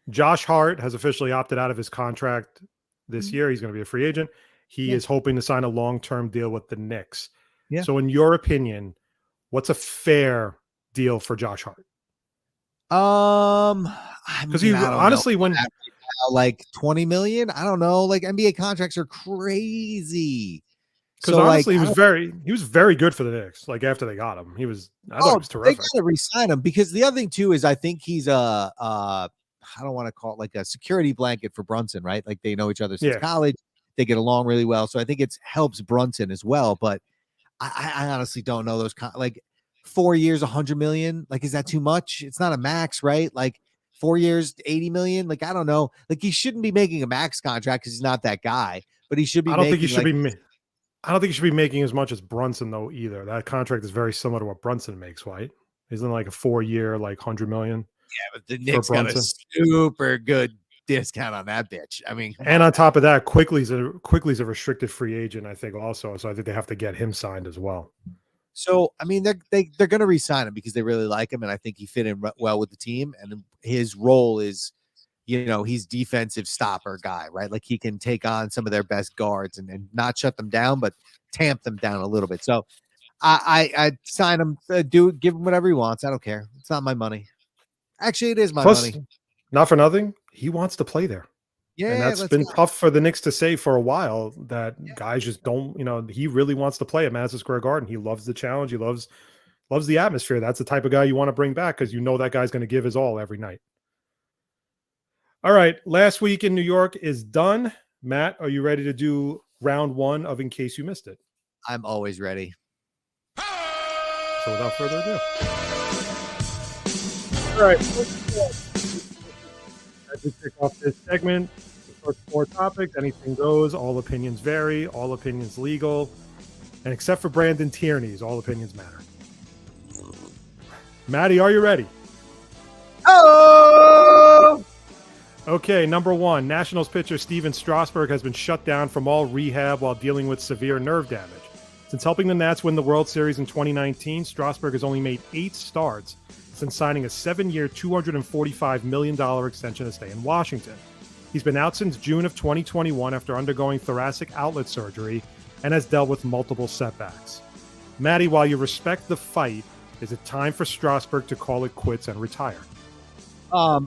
Josh Hart has officially opted out of his contract this year. He's going to be a free agent. He is hoping to sign a long-term deal with the Knicks. Yeah. So in your opinion, what's a fair deal for Josh Hart? Because he honestly, when like 20 million, I don't know. Like NBA contracts are crazy. Because honestly, he was very good for the Knicks. Like after they got him, I thought he was terrific. They gotta re-sign him because the other thing too is I think he's I don't want to call it like a security blanket for Brunson, right? Like they know each other since college, they get along really well. So I think it helps Brunson as well. But I honestly don't know those like 4 years, 100 million. Like, is that too much? It's not a max, right? Like 4 years, 80 million. Like, I don't know. Like, he shouldn't be making a max contract because he's not that guy. But he should be. I don't think he should be making as much as Brunson though either. That contract is very similar to what Brunson makes, right? Isn't like a 4 year, like 100 million. Yeah, but the Knicks got a super good discount on that bitch. I mean, and on top of that, Quickly's a restricted free agent, I think also. So I think they have to get him signed as well. So I mean, they're going to re-sign him because they really like him, and I think he fit in well with the team. And his role is, he's defensive stopper guy, right? Like he can take on some of their best guards and not shut them down, but tamp them down a little bit. So I sign him, give him whatever he wants. I don't care. It's not my money. Actually, it is my money. Not for nothing. He wants to play there. Yeah. And that's been tough for the Knicks to say for a while that guys just don't, he really wants to play at Madison Square Garden. He loves the challenge. He loves the atmosphere. That's the type of guy you want to bring back because that guy's going to give his all every night. All right. Last week in New York is done. Matt, are you ready to do round one of In Case You Missed It? I'm always ready. So without further ado. All right. As we kick off this segment, the first 4 topics, anything goes, all opinions vary, all opinions legal, and except for Brandon Tierney's, all opinions matter. Maddie, are you ready? Oh! Okay, number 1, Nationals pitcher Steven Strasburg has been shut down from all rehab while dealing with severe nerve damage. Since helping the Nats win the World Series in 2019, Strasburg has only made 8 starts since signing a 7-year, $245 million extension to stay in Washington. He's been out since June of 2021 after undergoing thoracic outlet surgery and has dealt with multiple setbacks. Maddie, while you respect the fight, is it time for Strasburg to call it quits and retire? I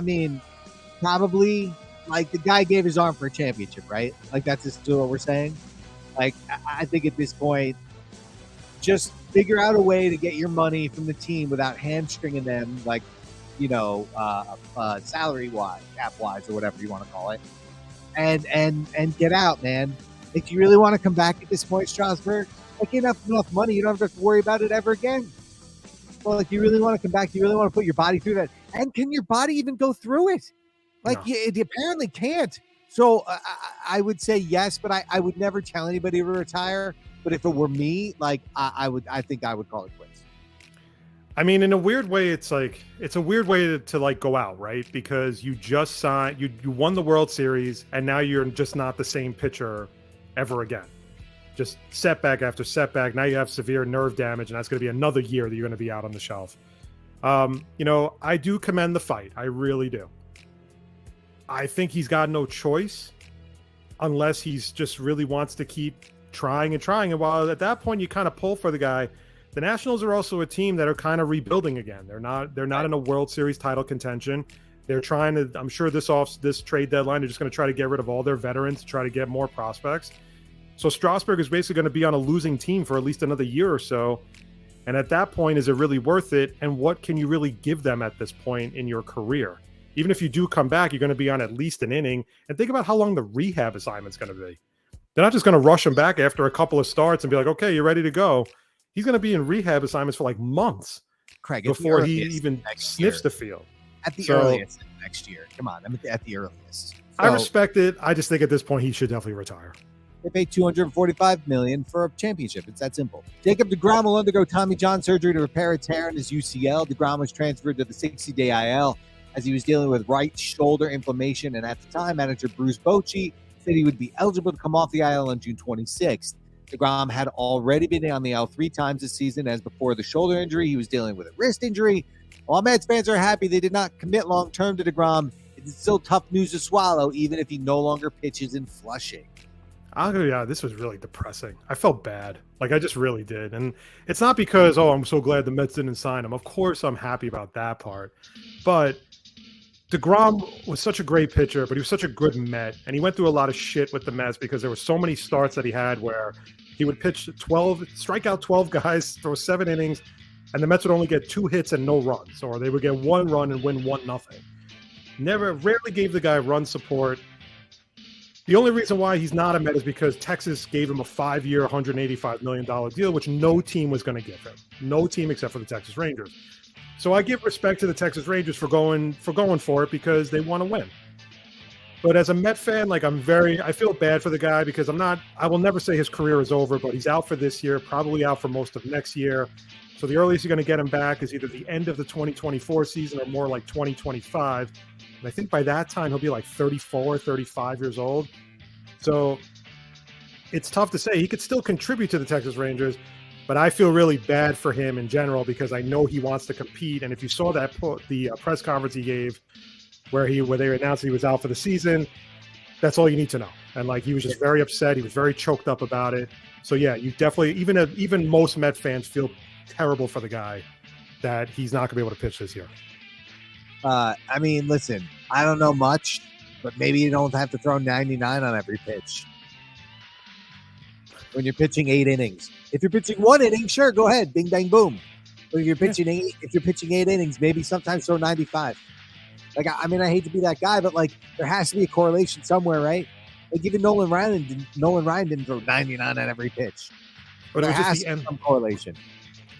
mean, probably. Like, the guy gave his arm for a championship, right? Like, that's still what we're saying. Like, I think at this point, just figure out a way to get your money from the team without hamstringing them, like, salary wise, cap wise, or whatever you want to call it, and get out, man. If you really want to come back at this point, Strasburg, like, you have enough money, you don't have to worry about it ever again. Well, like, you really want to come back, you really want to put your body through that, and can your body even go through it? Like, no. It apparently can't. So I would say yes, but I would never tell anybody to retire. But if it were me, like, I think I would call it quits. I mean, in a weird way, it's a weird way to like go out, right? Because you just signed, you won the World Series, and now you're just not the same pitcher ever again. Just setback after setback. Now you have severe nerve damage, and that's going to be another year that you're going to be out on the shelf. I do commend the fight. I really do. I think he's got no choice unless he's just really wants to keep trying and trying. And while at that point you kind of pull for the guy, the Nationals are also a team that are kind of rebuilding again. They're not in a World Series title contention. They're trying to, I'm sure this trade deadline, they're just going to try to get rid of all their veterans to try to get more prospects. So Strasburg is basically going to be on a losing team for at least another year or so. And at that point, is it really worth it? And what can you really give them at this point in your career? Even if you do come back, you're going to be on at least an inning. And think about how long the rehab assignment's going to be. They're not just going to rush him back after a couple of starts and be like, okay, you're ready to go. He's going to be in rehab assignments for like months, Craig, before he even sniffs the field. At the earliest next year. Come on, at the earliest. So, I respect it. I just think at this point he should definitely retire. they paid $245 million for a championship. It's that simple. Jacob deGrom will undergo Tommy John surgery to repair a tear in his UCL. deGrom was transferred to the 60-day IL as he was dealing with right shoulder inflammation. And at the time, manager Bruce Bochy said he would be eligible to come off the IL on June 26th. deGrom had already been on the IL 3 times this season, as before the shoulder injury, he was dealing with a wrist injury. While Mets fans are happy they did not commit long-term to deGrom, it is still tough news to swallow, even if he no longer pitches in Flushing. Yeah, this was really depressing. I felt bad. Like, I just really did. And it's not because, I'm so glad the Mets didn't sign him. Of course I'm happy about that part. But deGrom was such a great pitcher, but he was such a good Met. And he went through a lot of shit with the Mets because there were so many starts that he had where he would pitch 12, strike out 12 guys, throw 7 innings, and the Mets would only get 2 hits and no runs, or they would get 1 run and win 1-0. Rarely gave the guy run support. The only reason why he's not a Met is because Texas gave him a 5-year, $185 million deal, which no team was going to give him. No team except for the Texas Rangers. So I give respect to the Texas Rangers for going for it because they want to win. But as a Met fan, like I feel bad for the guy because I will never say his career is over, but he's out for this year, probably out for most of next year. So the earliest you're going to get him back is either the end of the 2024 season or more like 2025. And I think by that time, he'll be like 34, 35 years old. So it's tough to say. He could still contribute to the Texas Rangers, but I feel really bad for him in general because I know he wants to compete. And if you saw the press conference he gave where they announced he was out for the season, that's all you need to know. And like, he was just very upset. He was very choked up about it. So yeah, you definitely, even most Met fans feel terrible for the guy that he's not going to be able to pitch this year. I mean, listen, I don't know much, but maybe you don't have to throw 99 on every pitch when you're pitching 8 innings. If you're pitching 1 inning, sure, go ahead, bing, bang, boom. But if you're pitching 8 innings, maybe sometimes throw 95. Like, I mean, I hate to be that guy, but like, there has to be a correlation somewhere, right? Like, even Nolan Ryan didn't throw 99 on every pitch. But there it was has just to be some correlation.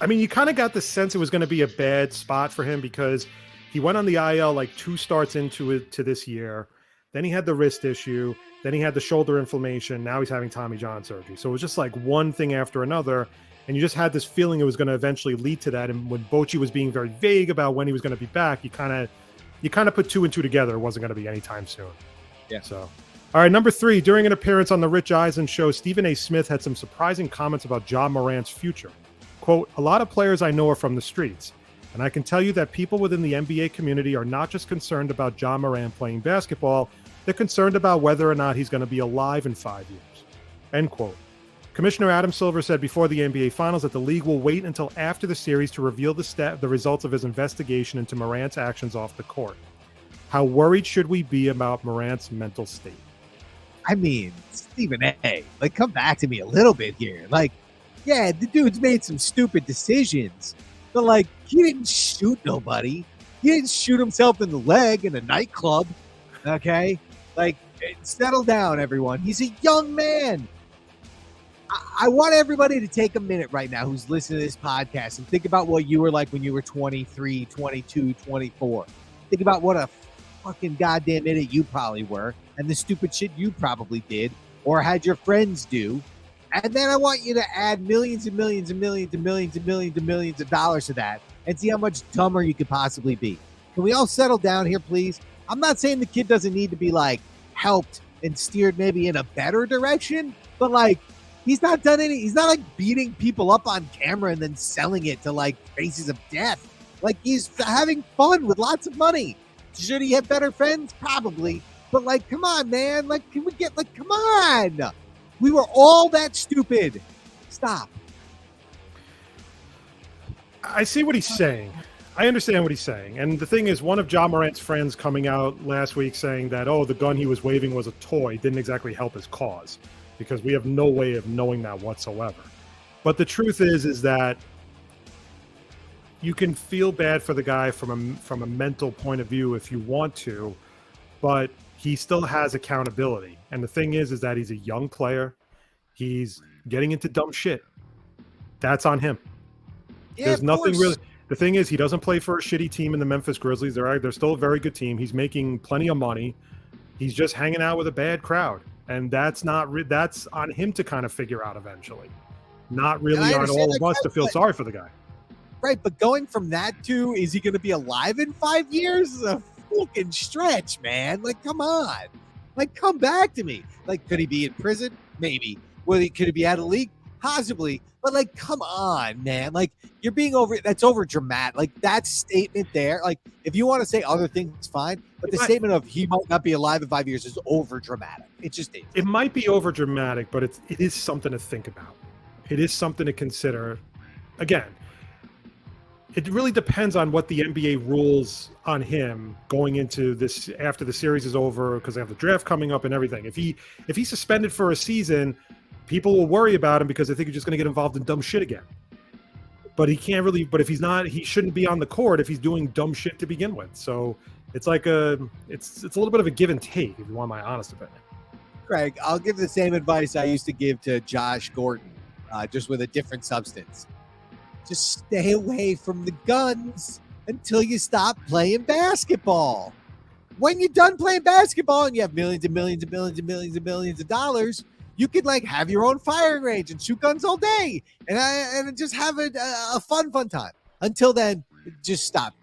I mean, you kind of got the sense it was going to be a bad spot for him because he went on the IL like 2 starts into this year. Then he had the wrist issue. Then he had the shoulder inflammation. Now he's having Tommy John surgery. So it was just like one thing after another. And you just had this feeling it was going to eventually lead to that. And when Bochy was being very vague about when he was going to be back, you kind of put 2 and 2 together. It wasn't going to be anytime soon. Yeah. So, all right, number 3, during an appearance on the Rich Eisen show, Stephen A. Smith had some surprising comments about Ja Morant's future. Quote, "A lot of players I know are from the streets. And I can tell you that people within the NBA community are not just concerned about Ja Morant playing basketball, they're concerned about whether or not he's going to be alive in 5 years." End quote. Commissioner Adam Silver said before the NBA Finals that the league will wait until after the series to reveal the results of his investigation into Morant's actions off the court. How worried should we be about Morant's mental state? I mean, Stephen A., like, come back to me a little bit here. Like, yeah, the dude's made some stupid decisions, but like, he didn't shoot nobody. He didn't shoot himself in the leg in a nightclub. Okay? Like, settle down, everyone. He's a young man. I want everybody to take a minute right now who's listening to this podcast and think about what you were like when you were 23, 22, 24. Think about what a fucking goddamn idiot you probably were and the stupid shit you probably did or had your friends do. And then I want you to add millions and millions and millions and millions and millions and millions of dollars to that and see how much dumber you could possibly be. Can we all settle down here, please? I'm not saying the kid doesn't need to be like helped and steered maybe in a better direction, but like, he's not like beating people up on camera and then selling it to like faces of death. Like, he's having fun with lots of money. Should he have better friends? Probably. But like, come on, man. Like, can we get like, come on. We were all that stupid. Stop. I see what he's saying. I understand what he's saying. And the thing is, one of Ja Morant's friends coming out last week saying that, oh, the gun he was waving was a toy didn't exactly help his cause, because we have no way of knowing that whatsoever. But the truth is that you can feel bad for the guy from a mental point of view if you want to, but he still has accountability. And the thing is that he's a young player. He's getting into dumb shit. That's on him. Yeah, There's of nothing course. really. The thing is, he doesn't play for a shitty team in the Memphis Grizzlies. They're still a very good team. He's making plenty of money. He's just hanging out with a bad crowd, and that's on him to kind of figure out eventually. Not really on all of us to feel sorry for the guy. Right, but going from that to, is he going to be alive in 5 years, is a fucking stretch, man. Like, come on. Like, come back to me. Like, could he be in prison? Maybe. Could he be out of the league? Possibly. But, like, come on, man. Like, you're being that's over dramatic. Like, that statement there, like, if you want to say other things, fine. But the statement of he might not be alive in 5 years is over dramatic. It just is. It might be over dramatic, but it is something to think about. It is something to consider. Again, it really depends on what the NBA rules on him going into this after the series is over, because they have the draft coming up and everything. If he's suspended for a season, people will worry about him because they think he's just going to get involved in dumb shit again. But he can't really. But if he's not, he shouldn't be on the court if he's doing dumb shit to begin with. So it's like it's a little bit of a give and take, if you want my honest opinion. Craig, I'll give the same advice I used to give to Josh Gordon, just with a different substance. Just stay away from the guns until you stop playing basketball. When you're done playing basketball and you have millions and millions and millions and millions and millions of dollars, you could like have your own firing range and shoot guns all day and just have a fun time. Until then, just stop.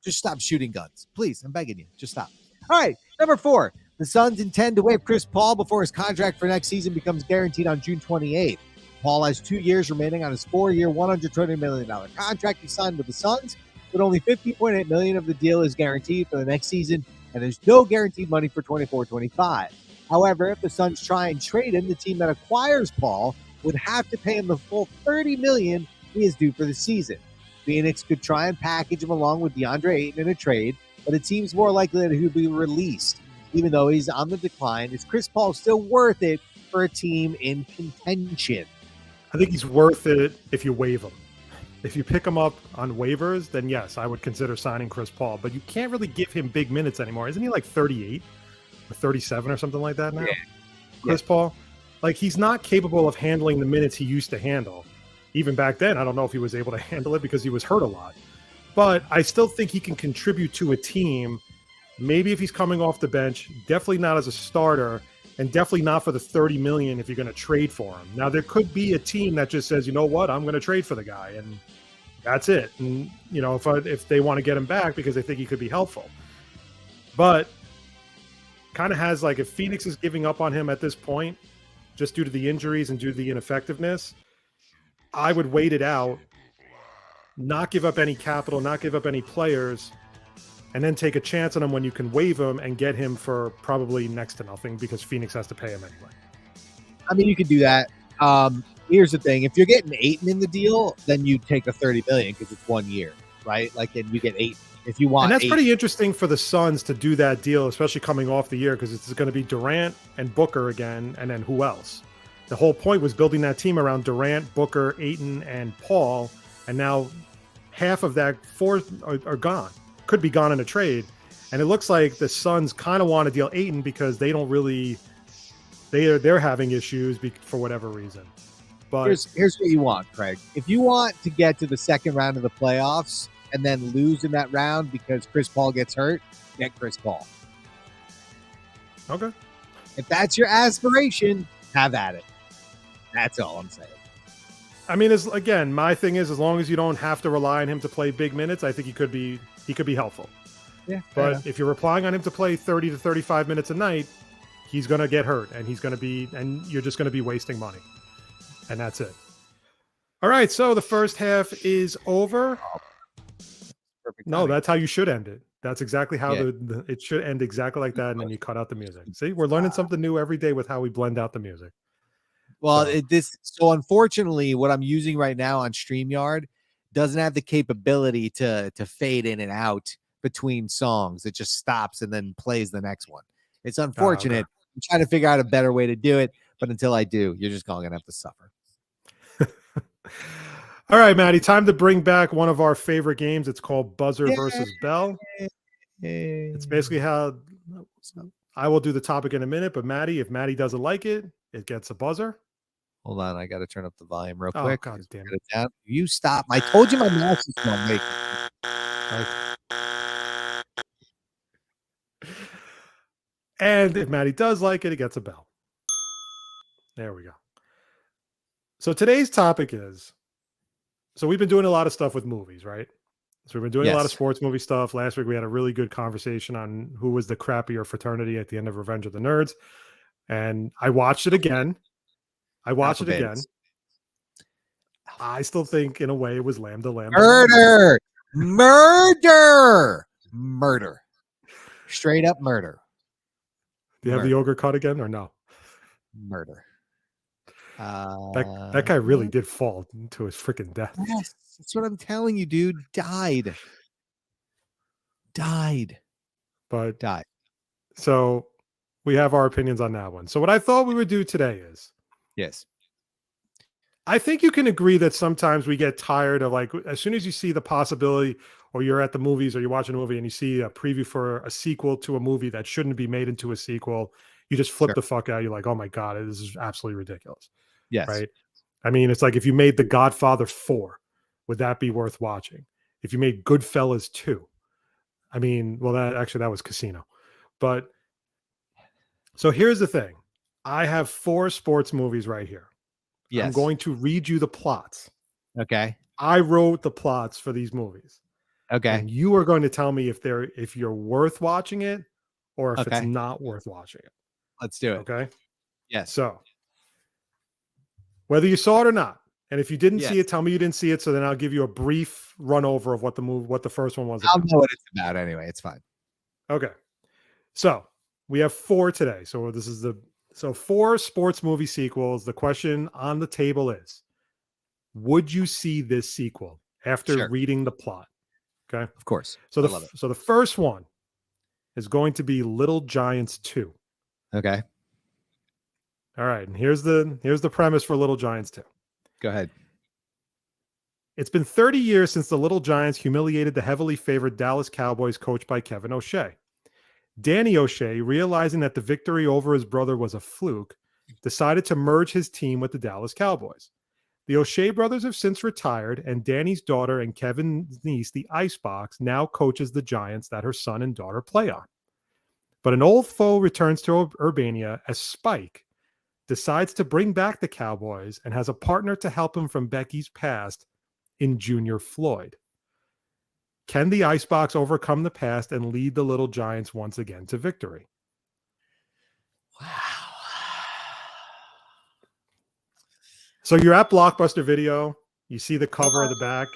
Just stop shooting guns. Please, I'm begging you. Just stop. All right, number 4. The Suns intend to waive Chris Paul before his contract for next season becomes guaranteed on June 28th. Paul has 2 years remaining on his 4-year, $120 million contract he signed with the Suns, but only $50.8 million of the deal is guaranteed for the next season, and there's no guaranteed money for 24-25. However, if the Suns try and trade him, the team that acquires Paul would have to pay him the full $30 million he is due for the season. Phoenix could try and package him along with DeAndre Ayton in a trade, but it seems more likely that he'll be released. Even though he's on the decline, is Chris Paul still worth it for a team in contention? I think he's worth it if you waive him. If you pick him up on waivers, then yes, I would consider signing Chris Paul. But you can't really give him big minutes anymore. Isn't he like 38 or 37 or something like that now? Yeah. Chris Paul? Like, he's not capable of handling the minutes he used to handle. Even back then, I don't know if he was able to handle it because he was hurt a lot. But I still think he can contribute to a team. Maybe if he's coming off the bench, definitely not as a starter. And definitely not for the $30 million if you're going to trade for him. Now, there could be a team that just says, you know what, I'm going to trade for the guy, and that's it. And, you know, if they want to get him back because they think he could be helpful. But kind of has, like, if Phoenix is giving up on him at this point, just due to the injuries and due to the ineffectiveness, I would wait it out, not give up any capital, not give up any players, and then take a chance on him when you can waive him and get him for probably next to nothing because Phoenix has to pay him anyway. I mean, you could do that. Here's the thing. If you're getting Ayton in the deal, then you take the $30 million because it's 1 year, right? Like, and you get Ayton. If you want, and that's Ayton. Pretty interesting for the Suns to do that deal, especially coming off the year, because it's going to be Durant and Booker again, and then who else? The whole point was building that team around Durant, Booker, Ayton, and Paul, and now half of that 4 are gone. Could be gone in a trade, and it looks like the Suns kind of want to deal Ayton because they don't really they're having issues for whatever reason. But here's what you want, Craig. If you want to get to the second round of the playoffs and then lose in that round because Chris Paul gets hurt, get Chris Paul. Okay. If that's your aspiration, have at it. That's all I'm saying. I mean, my thing is, as long as you don't have to rely on him to play big minutes, I think he could be helpful. Yeah. But if you're relying on him to play 30 to 35 minutes a night, he's going to get hurt, and you're just going to be wasting money. And that's it. All right. So the first half is over. Perfect. No, that's how you should end it. That's exactly how it should end, exactly like that. And then you cut out the music. See, we're learning something new every day with how we blend out the music. Well, so unfortunately, what I'm using right now on StreamYard doesn't have the capability to fade in and out between songs. It just stops and then plays the next one. It's unfortunate. I'm trying to figure out a better way to do it, but until I do, you're just going to have to suffer. All right, Maddie, time to bring back one of our favorite games. It's called Buzzer versus Bell. It's basically how I will do the topic in a minute, but Maddie, if Maddie doesn't like it, it gets a buzzer. Hold on, I got to turn up the volume real Oh, quick. God damn it down. You stop. I told you my mouse is not making. And if Maddie does like it, it gets a bell. There we go. So today's topic is, so we've been doing a lot of stuff with movies, right? So we've been doing a lot of sports movie stuff. Last week we had a really good conversation on who was the crappier fraternity at the end of Revenge of the Nerds. And I watched it again. I still think in a way it was Lambda. Murder. Straight up murder. Do you have the ogre cut again or no? Murder. That guy really did fall to his freaking death. Yes, that's what I'm telling you, dude. Died. But died. So we have our opinions on that one. So what I thought we would do today is, yes, I think you can agree that sometimes we get tired of, like, as soon as you see the possibility, or you're at the movies or you're watching a movie and you see a preview for a sequel to a movie that shouldn't be made into a sequel, you just flip the fuck out. You're like, oh my God, this is absolutely ridiculous. Yes. Right. I mean, it's like if you made The Godfather 4, would that be worth watching? If you made Goodfellas 2, I mean, well, that was Casino. But so here's the thing. I have 4 sports movies right here. Yes. I'm going to read you the plots. Okay. I wrote the plots for these movies. Okay. And you are going to tell me if you're worth watching it or if it's not worth watching it. Let's do it. Okay. Yes. So whether you saw it or not, and if you didn't see it, tell me you didn't see it. So then I'll give you a brief run over of what the first one was about. I'll know what it's about anyway. It's fine. Okay. So we have 4 today. So this is 4 sports movie sequels. The question on the table is, would you see this sequel after reading the plot? Okay. Of course. So the first one is going to be Little Giants 2. Okay. All right. And here's the premise for Little Giants 2. Go ahead. It's been 30 years since the Little Giants humiliated the heavily favored Dallas Cowboys coached by Kevin O'Shea. Danny O'Shea, realizing that the victory over his brother was a fluke, decided to merge his team with the Dallas Cowboys. The O'Shea brothers have since retired, and Danny's daughter and Kevin's niece, the Icebox, now coaches the Giants that her son and daughter play on. But an old foe returns to Urbania as Spike decides to bring back the Cowboys and has a partner to help him from Becky's past in Junior Floyd. Can the Icebox overcome the past and lead the Little Giants once again to victory? Wow. So you're at Blockbuster Video. You see the cover of the back.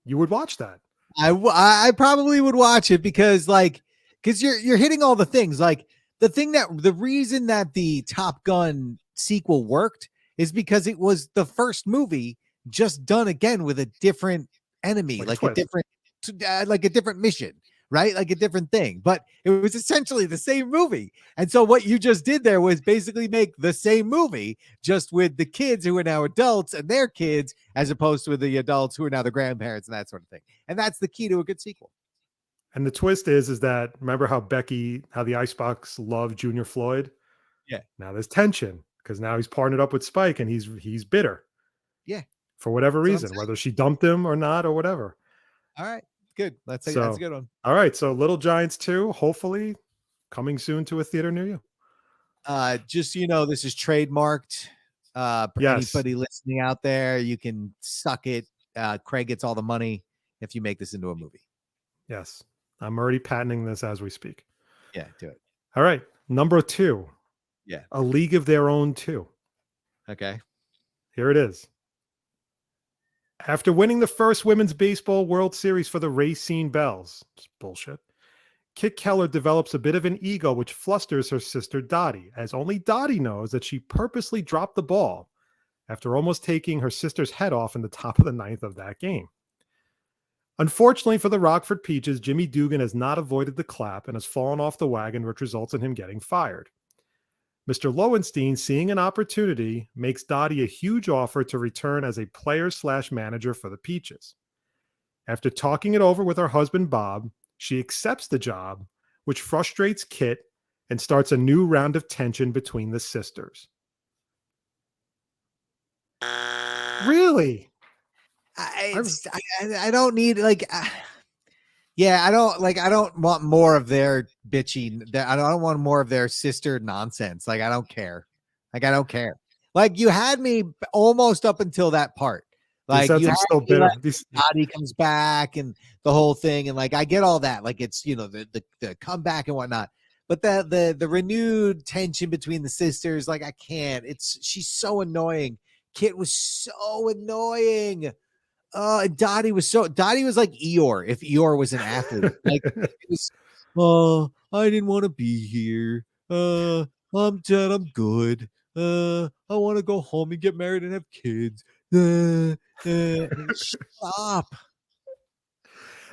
You would watch that. I probably would watch it because you're hitting all the things. Like the reason that the Top Gun sequel worked is because it was the first movie just done again with a different enemy, like a different mission, right? Like a different thing, but it was essentially the same movie. And so what you just did there was basically make the same movie, just with the kids who are now adults and their kids, as opposed to the adults who are now the grandparents and that sort of thing. And that's the key to a good sequel. And the twist is that, remember how the Icebox loved Junior Floyd? Yeah. Now there's tension because now he's partnered up with Spike and he's bitter. Yeah. For whatever reason, whether she dumped him or not or whatever. All right. Good. That's a good one. All right. So Little Giants 2, hopefully coming soon to a theater near you. Just so you know, this is trademarked. For anybody listening out there, you can suck it. Craig gets all the money if you make this into a movie. Yes. I'm already patenting this as we speak. Yeah, do it. All right. Number 2. Yeah. A League of Their Own 2. Okay. Here it is. After winning the first Women's Baseball World Series for the Racine Bells, it's bullshit, Kit Keller develops a bit of an ego which flusters her sister Dottie, as only Dottie knows that she purposely dropped the ball after almost taking her sister's head off in the top of the ninth of that game. Unfortunately for the Rockford Peaches, Jimmy Dugan has not avoided the clap and has fallen off the wagon, which results in him getting fired. Mr. Lowenstein, seeing an opportunity, makes Dottie a huge offer to return as a player/manager for the Peaches. After talking it over with her husband, Bob, she accepts the job, which frustrates Kit and starts a new round of tension between the sisters. Really? I don't need like yeah, I don't want more of their bitchy. I don't want more of their sister nonsense. Like I don't care. Like I don't care. Like you had me almost up until that part. Like These you are had still me, bitter. like, Dottie comes back and the whole thing, and like I get all that. Like it's the comeback and whatnot. But the renewed tension between the sisters, like I can't. She's so annoying. Kit was so annoying. Dottie was like Eeyore if Eeyore was an athlete. Like it was, I didn't want to be here. I'm dead. I'm good. I want to go home and get married and have kids. Stop.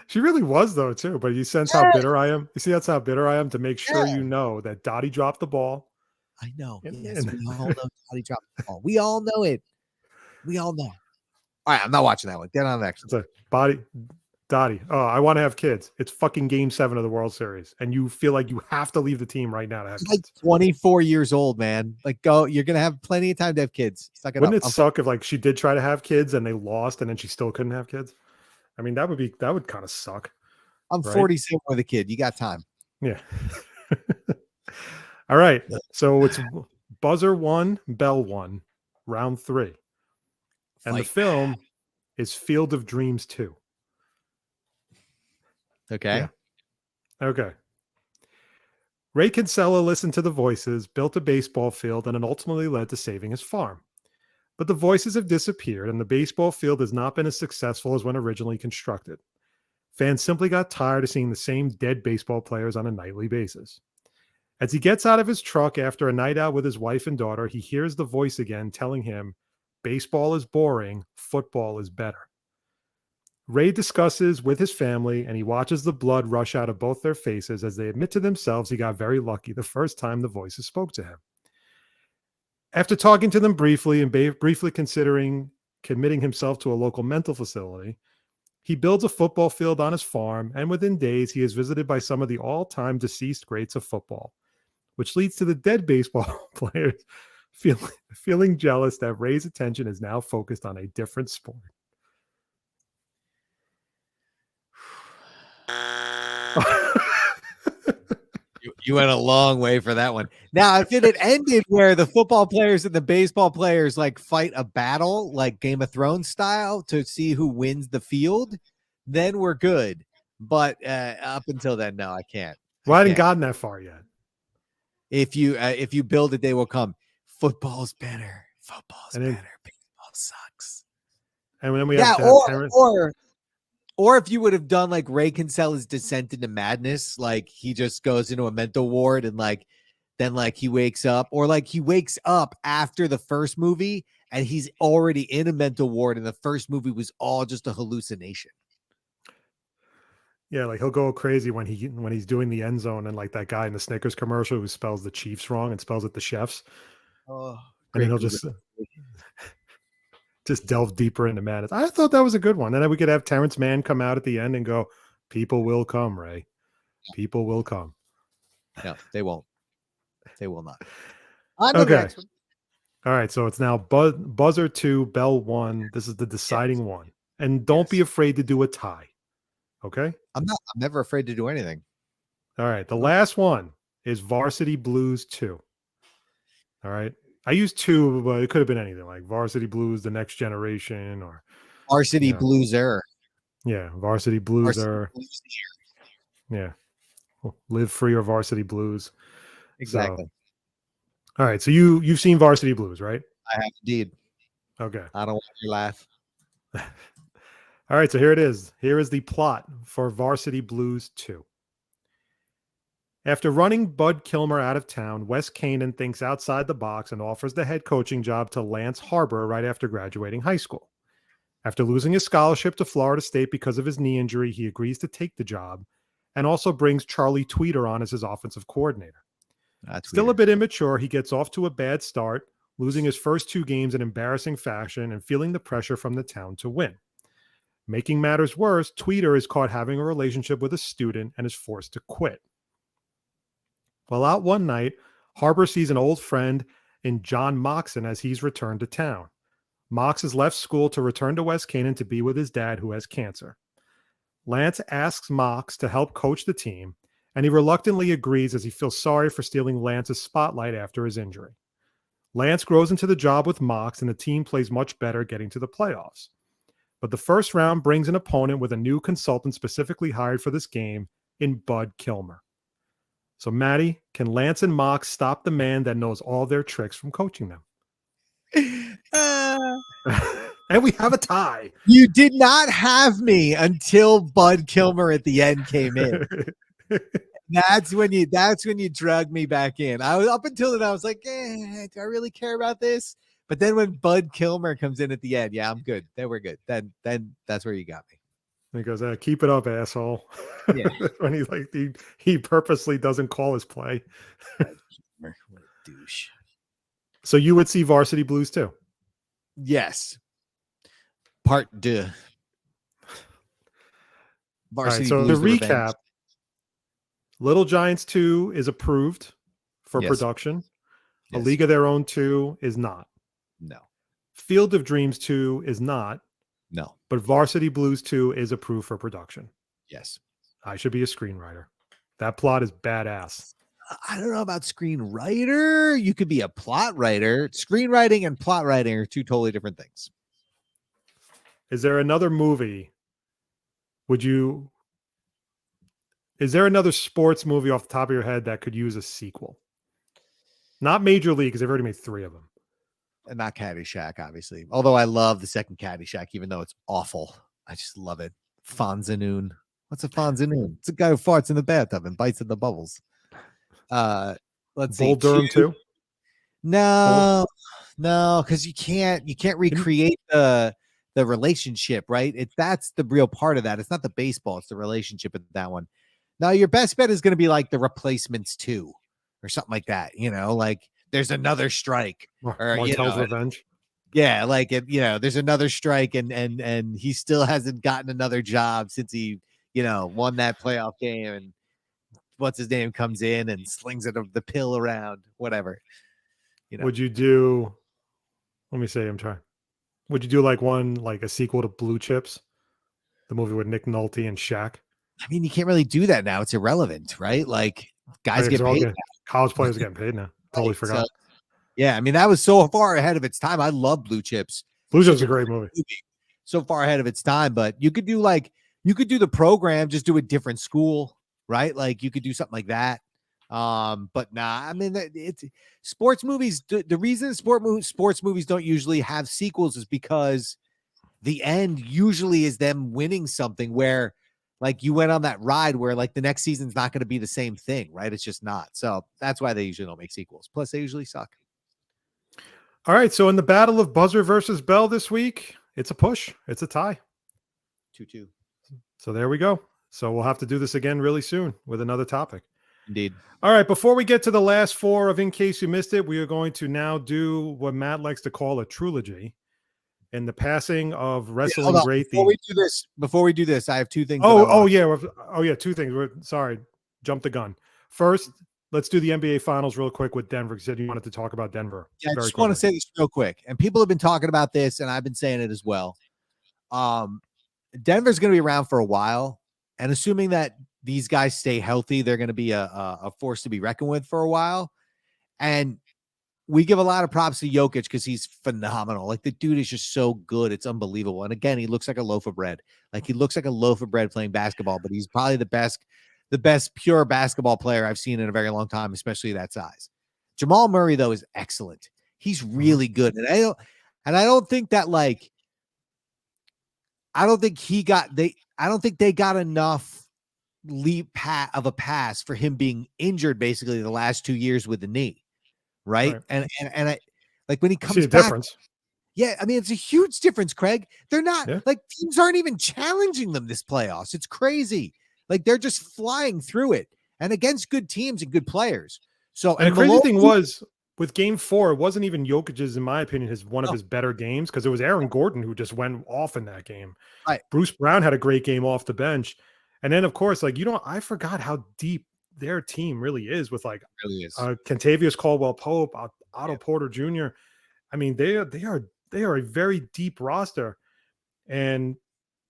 She really was, though, too. But you sense how bitter I am. You see, that's how bitter I am to make sure Yeah. you know that Dottie dropped the ball. I know. And, Yes, we all know Dottie dropped the ball. We all know it. We all know. All right, I'm not watching that one. Get on the next one. It's a Dottie. Oh, I want to have kids. It's fucking Game 7 of the World Series, and you feel like you have to leave the team right now to have She's kids. like 24 years old, man. Like, go. You're gonna have plenty of time to have kids. Suck it Wouldn't up. it suck if like she did try to have kids and they lost, and then she still couldn't have kids? I mean, that would kind of suck. I'm right? 47 with a kid. You got time. Yeah. All right. So it's buzzer 1, bell 1, round 3. And the Fight. film is Field of Dreams 2. Okay. Yeah. Okay. Ray Kinsella listened to the voices, built a baseball field, and it ultimately led to saving his farm. But the voices have disappeared, and the baseball field has not been as successful as when originally constructed. Fans simply got tired of seeing the same dead baseball players on a nightly basis. As he gets out of his truck after a night out with his wife and daughter, he hears the voice again telling him, baseball is boring, football is better. Ray discusses with his family, and he watches the blood rush out of both their faces as they admit to themselves he got very lucky the first time the voices spoke to him. After talking to them briefly and briefly considering committing himself to a local mental facility, he builds a football field on his farm, and within days, he is visited by some of the all-time deceased greats of football, which leads to the dead baseball players feeling jealous that Ray's attention is now focused on a different sport. You went a long way for that one. Now, if it had ended where the football players and the baseball players like fight a battle, like Game of Thrones style, to see who wins the field, then we're good. But up until then, no, I can't. Well, I hadn't gotten that far yet. If you build it, they will come. Football's better. Football's And then- better. Baseball sucks. And then we Yeah, have or if you would have done like Ray Kinsella's descent into madness, like he just goes into a mental ward and like then like he wakes up, or like he wakes up after the first movie and he's already in a mental ward and the first movie was all just a hallucination. Yeah, like he'll go crazy when he's doing the end zone and like that guy in the Snickers commercial who spells the Chiefs wrong and spells it the Chefs. Oh, And then he'll just delve deeper into madness. I thought that was a good one. And then we could have Terrence Mann come out at the end and go, people will come, Ray. People will come. No, they won't. They will not. On to the Okay. next one. All right. So it's now buzzer 2, bell 1. This is the deciding one. And don't be afraid to do a tie. Okay. I'm never afraid to do anything. All right. The last one is Varsity Blues 2. All right. I used 2, but it could have been anything like Varsity Blues, The Next Generation, or Varsity Blueser. Yeah, Varsity Blueser. Yeah. Live Free or Varsity Blues. Exactly. So, all right. So you've seen Varsity Blues, right? I have indeed. Okay. I don't want your laugh. All right. So here it is. Here is the plot for Varsity Blues 2. After running Bud Kilmer out of town, Wes Kanan thinks outside the box and offers the head coaching job to Lance Harbor right after graduating high school. After losing his scholarship to Florida State because of his knee injury, he agrees to take the job and also brings Charlie Tweeter on as his offensive coordinator. That's Still weird. a bit immature, he gets off to a bad start, losing his first 2 games in embarrassing fashion and feeling the pressure from the town to win. Making matters worse, Tweeter is caught having a relationship with a student and is forced to quit. While out one night, Harbor sees an old friend in John Moxon as he's returned to town. Mox has left school to return to West Canaan to be with his dad, who has cancer. Lance asks Mox to help coach the team, and he reluctantly agrees as he feels sorry for stealing Lance's spotlight after his injury. Lance grows into the job with Mox, and the team plays much better, getting to the playoffs. But the first round brings an opponent with a new consultant specifically hired for this game in Bud Kilmer. So, Maddie, can Lance and Mox stop the man that knows all their tricks from coaching them? And we have a tie. You did not have me until Bud Kilmer at the end came in. That's when you drug me back in. I was up until then, I was like, do I really care about this? But then when Bud Kilmer comes in at the end, yeah, I'm good. Then we're good. Then that's where you got me. He goes, keep it up, asshole. Yeah. When he purposely doesn't call his play. What a douche. So you would see Varsity Blues too? Yes. Part 2. Varsity so Blues, to The recap, Revenge. Little Giants 2 is approved for Yes. production. Yes. A League of Their Own 2 is not. No. Field of Dreams 2 is not. No. But Varsity Blues 2 is approved for production. Yes. I should be a screenwriter. That plot is badass. I don't know about screenwriter. You could be a plot writer. Screenwriting and plot writing are 2 totally different things. Is there another movie? Is there another sports movie off the top of your head that could use a sequel? Not Major League, because they've already made 3 of them. And not Caddyshack, obviously. Although I love the second Caddyshack, even though it's awful. I just love it. Fonzanoon. What's a Fonzanoon? It's a guy who farts in the bathtub and bites at the bubbles. Let's see. Bull Durham 2? No, because you can't recreate the relationship, right? That's the real part of that. It's not the baseball, it's the relationship of that one. Now, your best bet is going to be like The Replacements 2 or something like that. Like there's another strike. Or Martel's Revenge. Yeah, like there's another strike, and he still hasn't gotten another job since he, won that playoff game, and what's his name comes in and slings the pill around, whatever. Would you do? Let me say, I'm trying. Would you do like a sequel to Blue Chips, the movie with Nick Nolte and Shaq? I mean, you can't really do that now. It's irrelevant, right? Like guys get paid. College players are getting paid now. Totally forgot. So, yeah, I mean, that was so far ahead of its time. I love Blue Chips. Blue Chips is a great movie. So far ahead of its time, but you could do the program, just do a different school, right? Like you could do something like that. But nah, I mean, it's sports movies. The reason sports movies don't usually have sequels is because the end usually is them winning something where like you went on that ride where like the next season's not going to be the same thing, right? It's just not. So that's why they usually don't make sequels. Plus they usually suck. All right. So in the battle of Buzzer versus Bell this week, it's a push. It's a tie. 2-2. So there we go. So we'll have to do this again really soon with another topic. Indeed. All right. Before we get to the last 4 of In Case You Missed It, we are going to now do what Matt likes to call a trilogy. In the passing of wrestling great. Before we do this, I have 2 things. 2 things. Sorry, jumped the gun. First, let's do the NBA Finals real quick with Denver. You said you wanted to talk about Denver. Yeah, I just want to say this real quick. And people have been talking about this, and I've been saying it as well. Denver's going to be around for a while, and assuming that these guys stay healthy, they're going to be a force to be reckoned with for a while. And we give a lot of props to Jokic because he's phenomenal. Like the dude is just so good. It's unbelievable. And again, he looks like a loaf of bread. Like he looks like a loaf of bread playing basketball, but he's probably the best pure basketball player I've seen in a very long time, especially that size. Jamal Murray, though, is excellent. He's really good. And I don't think that I don't think they got enough leap of a pass for him being injured basically the last 2 years with the knee, right? Right. And I like when he I see comes a back, difference. yeah, I mean, it's a huge difference, Craig. They're not Yeah. like teams aren't even challenging them this playoffs. It's crazy. Like they're just flying through it and against good teams and good players. So, And the and crazy Malone, thing was with game 4, it wasn't even Jokic's, in my opinion, one of no, his better games because it was Aaron Gordon who just went off in that game. right, Bruce Brown had a great game off the bench. And then, of course, like, I forgot how deep their team really is with like really is. Kentavious Caldwell Pope, Otto Yeah. Porter Jr. I mean, they are a very deep roster. And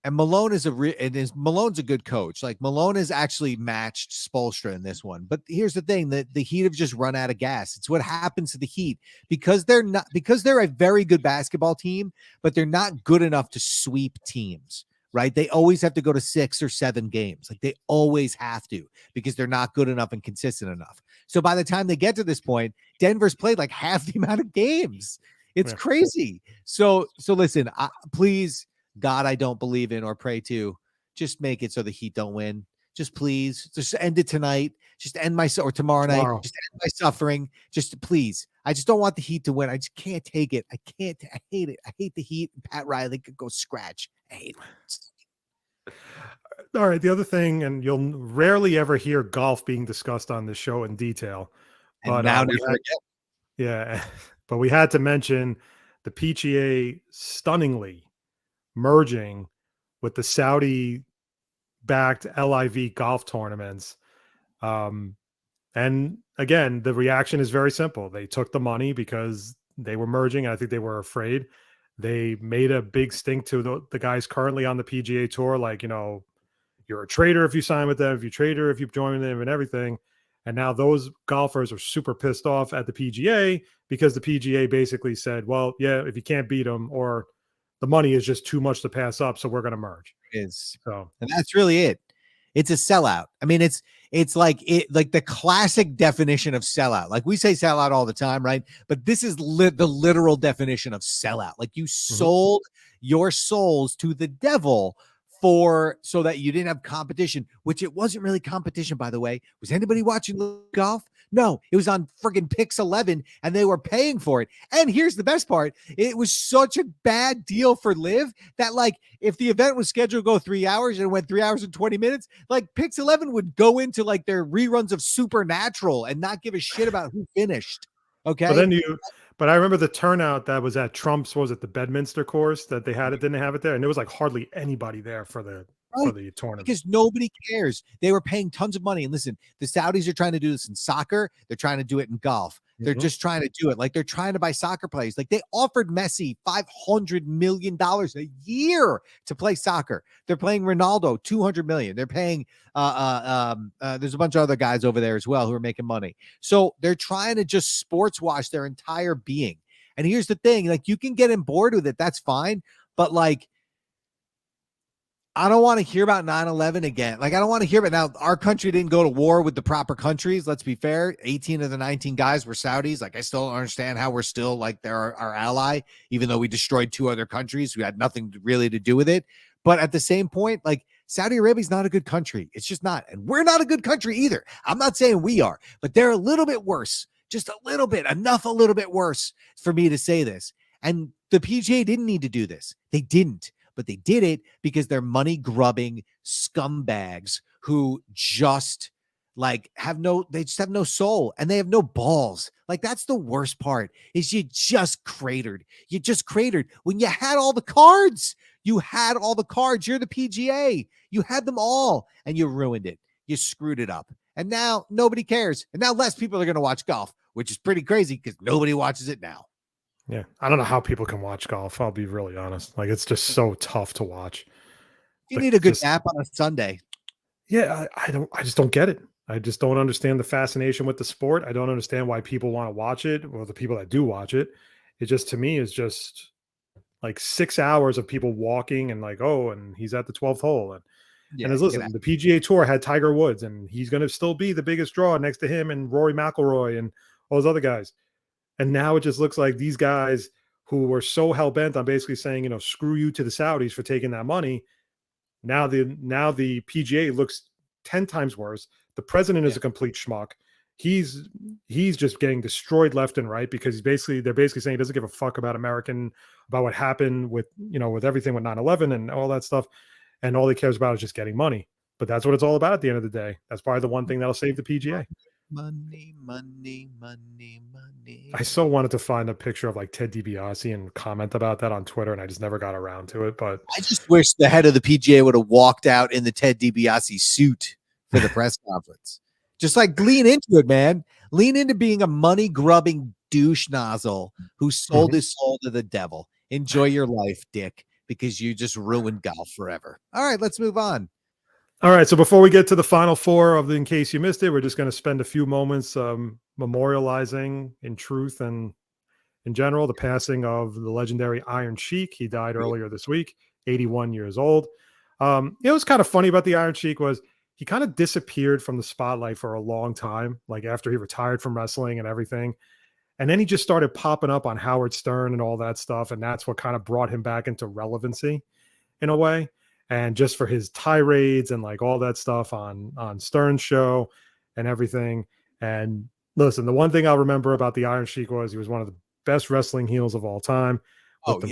And Malone is Malone's a good coach. Like Malone has actually matched Spoelstra in this one. But here's the thing: that the Heat have just run out of gas. It's what happens to the Heat because they're a very good basketball team, but they're not good enough to sweep teams. Right? They always have to go to 6 or 7 games. Like they always have to because they're not good enough and consistent enough. So by the time they get to this point, Denver's played like half the amount of games. It's yeah. crazy. So listen, please. God, I don't believe in or pray to. Just make it so the Heat don't win. Just please, just end it tonight. Just end or tomorrow night. Just end my suffering. Just please. I just don't want the Heat to win. I just can't take it. I can't. I hate it. I hate the Heat. Pat Riley could go scratch. I hate it. All right. The other thing, and you'll rarely ever hear golf being discussed on this show in detail, And but now never again. yeah, but we had to mention the PGA stunningly merging with the Saudi backed LIV golf tournaments. And again, the reaction is very simple. They took the money because they were merging. I think they were afraid. They made a big stink to the guys currently on the PGA Tour, like, you're a traitor if you sign with them, if you traitor if you join them and everything. And now those golfers are super pissed off at the PGA because the PGA basically said, well, yeah, if you can't beat them or the money is just too much to pass up, so we're going to merge. And that's really it. It's a sellout. I mean, it's like the classic definition of sellout. Like we say sellout all the time, right? But this is the literal definition of sellout. Like you sold your souls to the devil so that you didn't have competition, which it wasn't really competition, by the way. Was anybody watching golf? No, it was on friggin' Pix 11 and they were paying for it. And here's the best part. It was such a bad deal for Live that like if the event was scheduled to go 3 hours and it went 3 hours and 20 minutes, like Pix 11 would go into like their reruns of Supernatural and not give a shit about who finished. Okay. But I remember the turnout that was at Trump's, was it the Bedminster course that they had it, didn't have it there? And there was like hardly anybody there for the tournament. Because nobody cares. They were paying tons of money. And listen, the Saudis are trying to do this in soccer. They're trying to do it in golf. They're just trying to do it. Like they're trying to buy soccer players. Like they offered Messi $500 million a year to play soccer. They're playing Ronaldo $200 million. They're paying there's a bunch of other guys over there as well who are making money. So they're trying to just sports wash their entire being. And here's the thing, like you can get on board with it. That's fine. But like, I don't want to hear about 9/11 again. Like, I don't want to hear about now. Our country didn't go to war with the proper countries. Let's be fair. 18 of the 19 guys were Saudis. Like, I still don't understand how we're still like they're our ally, even though we destroyed 2 other countries who had nothing really to do with it. But at the same point, like Saudi Arabia is not a good country. It's just not. And we're not a good country either. I'm not saying we are, but they're a little bit worse. Just a little bit, a little bit worse for me to say this. And the PGA didn't need to do this. They didn't. But they did it because they're money grubbing scumbags who just like they just have no soul and they have no balls. Like that's the worst part is you just cratered when you had all the cards. You're the PGA. You had them all and you ruined it. You screwed it up. And now nobody cares. And now less people are going to watch golf, which is pretty crazy because nobody watches it now. Yeah, I don't know how people can watch golf. I'll be really honest. Like it's just so tough to watch. You need a good nap on a Sunday. Yeah, I just don't get it. I just don't understand the fascination with the sport. I don't understand why people want to watch it, or the people that do watch it. It just, to me, is just like 6 hours of people walking and like, oh, and he's at the 12th hole. And listen, the PGA Tour had Tiger Woods, and he's going to still be the biggest draw next to him and Rory McIlroy and all those other guys. And now it just looks like these guys who were so hell-bent on basically saying, screw you to the Saudis for taking that money. Now the PGA looks 10 times worse. The president is a complete schmuck. He's just getting destroyed left and right because they're basically saying he doesn't give a fuck about what happened with, with everything with 9/11 and all that stuff. And all he cares about is just getting money. But that's what it's all about at the end of the day. That's probably the one thing that'll save the PGA. Money, money, money, money. I so wanted to find a picture of like Ted DiBiase and comment about that on Twitter, and I just never got around to it. But I just wish the head of the PGA would have walked out in the Ted DiBiase suit for the press conference. Just like lean into it, man. Lean into being a money grubbing douche nozzle who sold his soul to the devil. Enjoy your life, dick, because you just ruined golf forever. All right, let's move on. All right, so before we get to the final four of the In Case You Missed It, we're just going to spend a few moments memorializing in truth and in general the passing of the legendary Iron Sheik. He died earlier this week, 81 years old. It was kind of funny about the Iron Sheik was he kind of disappeared from the spotlight for a long time, like after he retired from wrestling and everything. And then he just started popping up on Howard Stern and all that stuff. And that's what kind of brought him back into relevancy in a way. And just for his tirades and like all that stuff on Stern's show and everything. And listen, the one thing I'll remember about the Iron Sheik was he was one of the best wrestling heels of all time with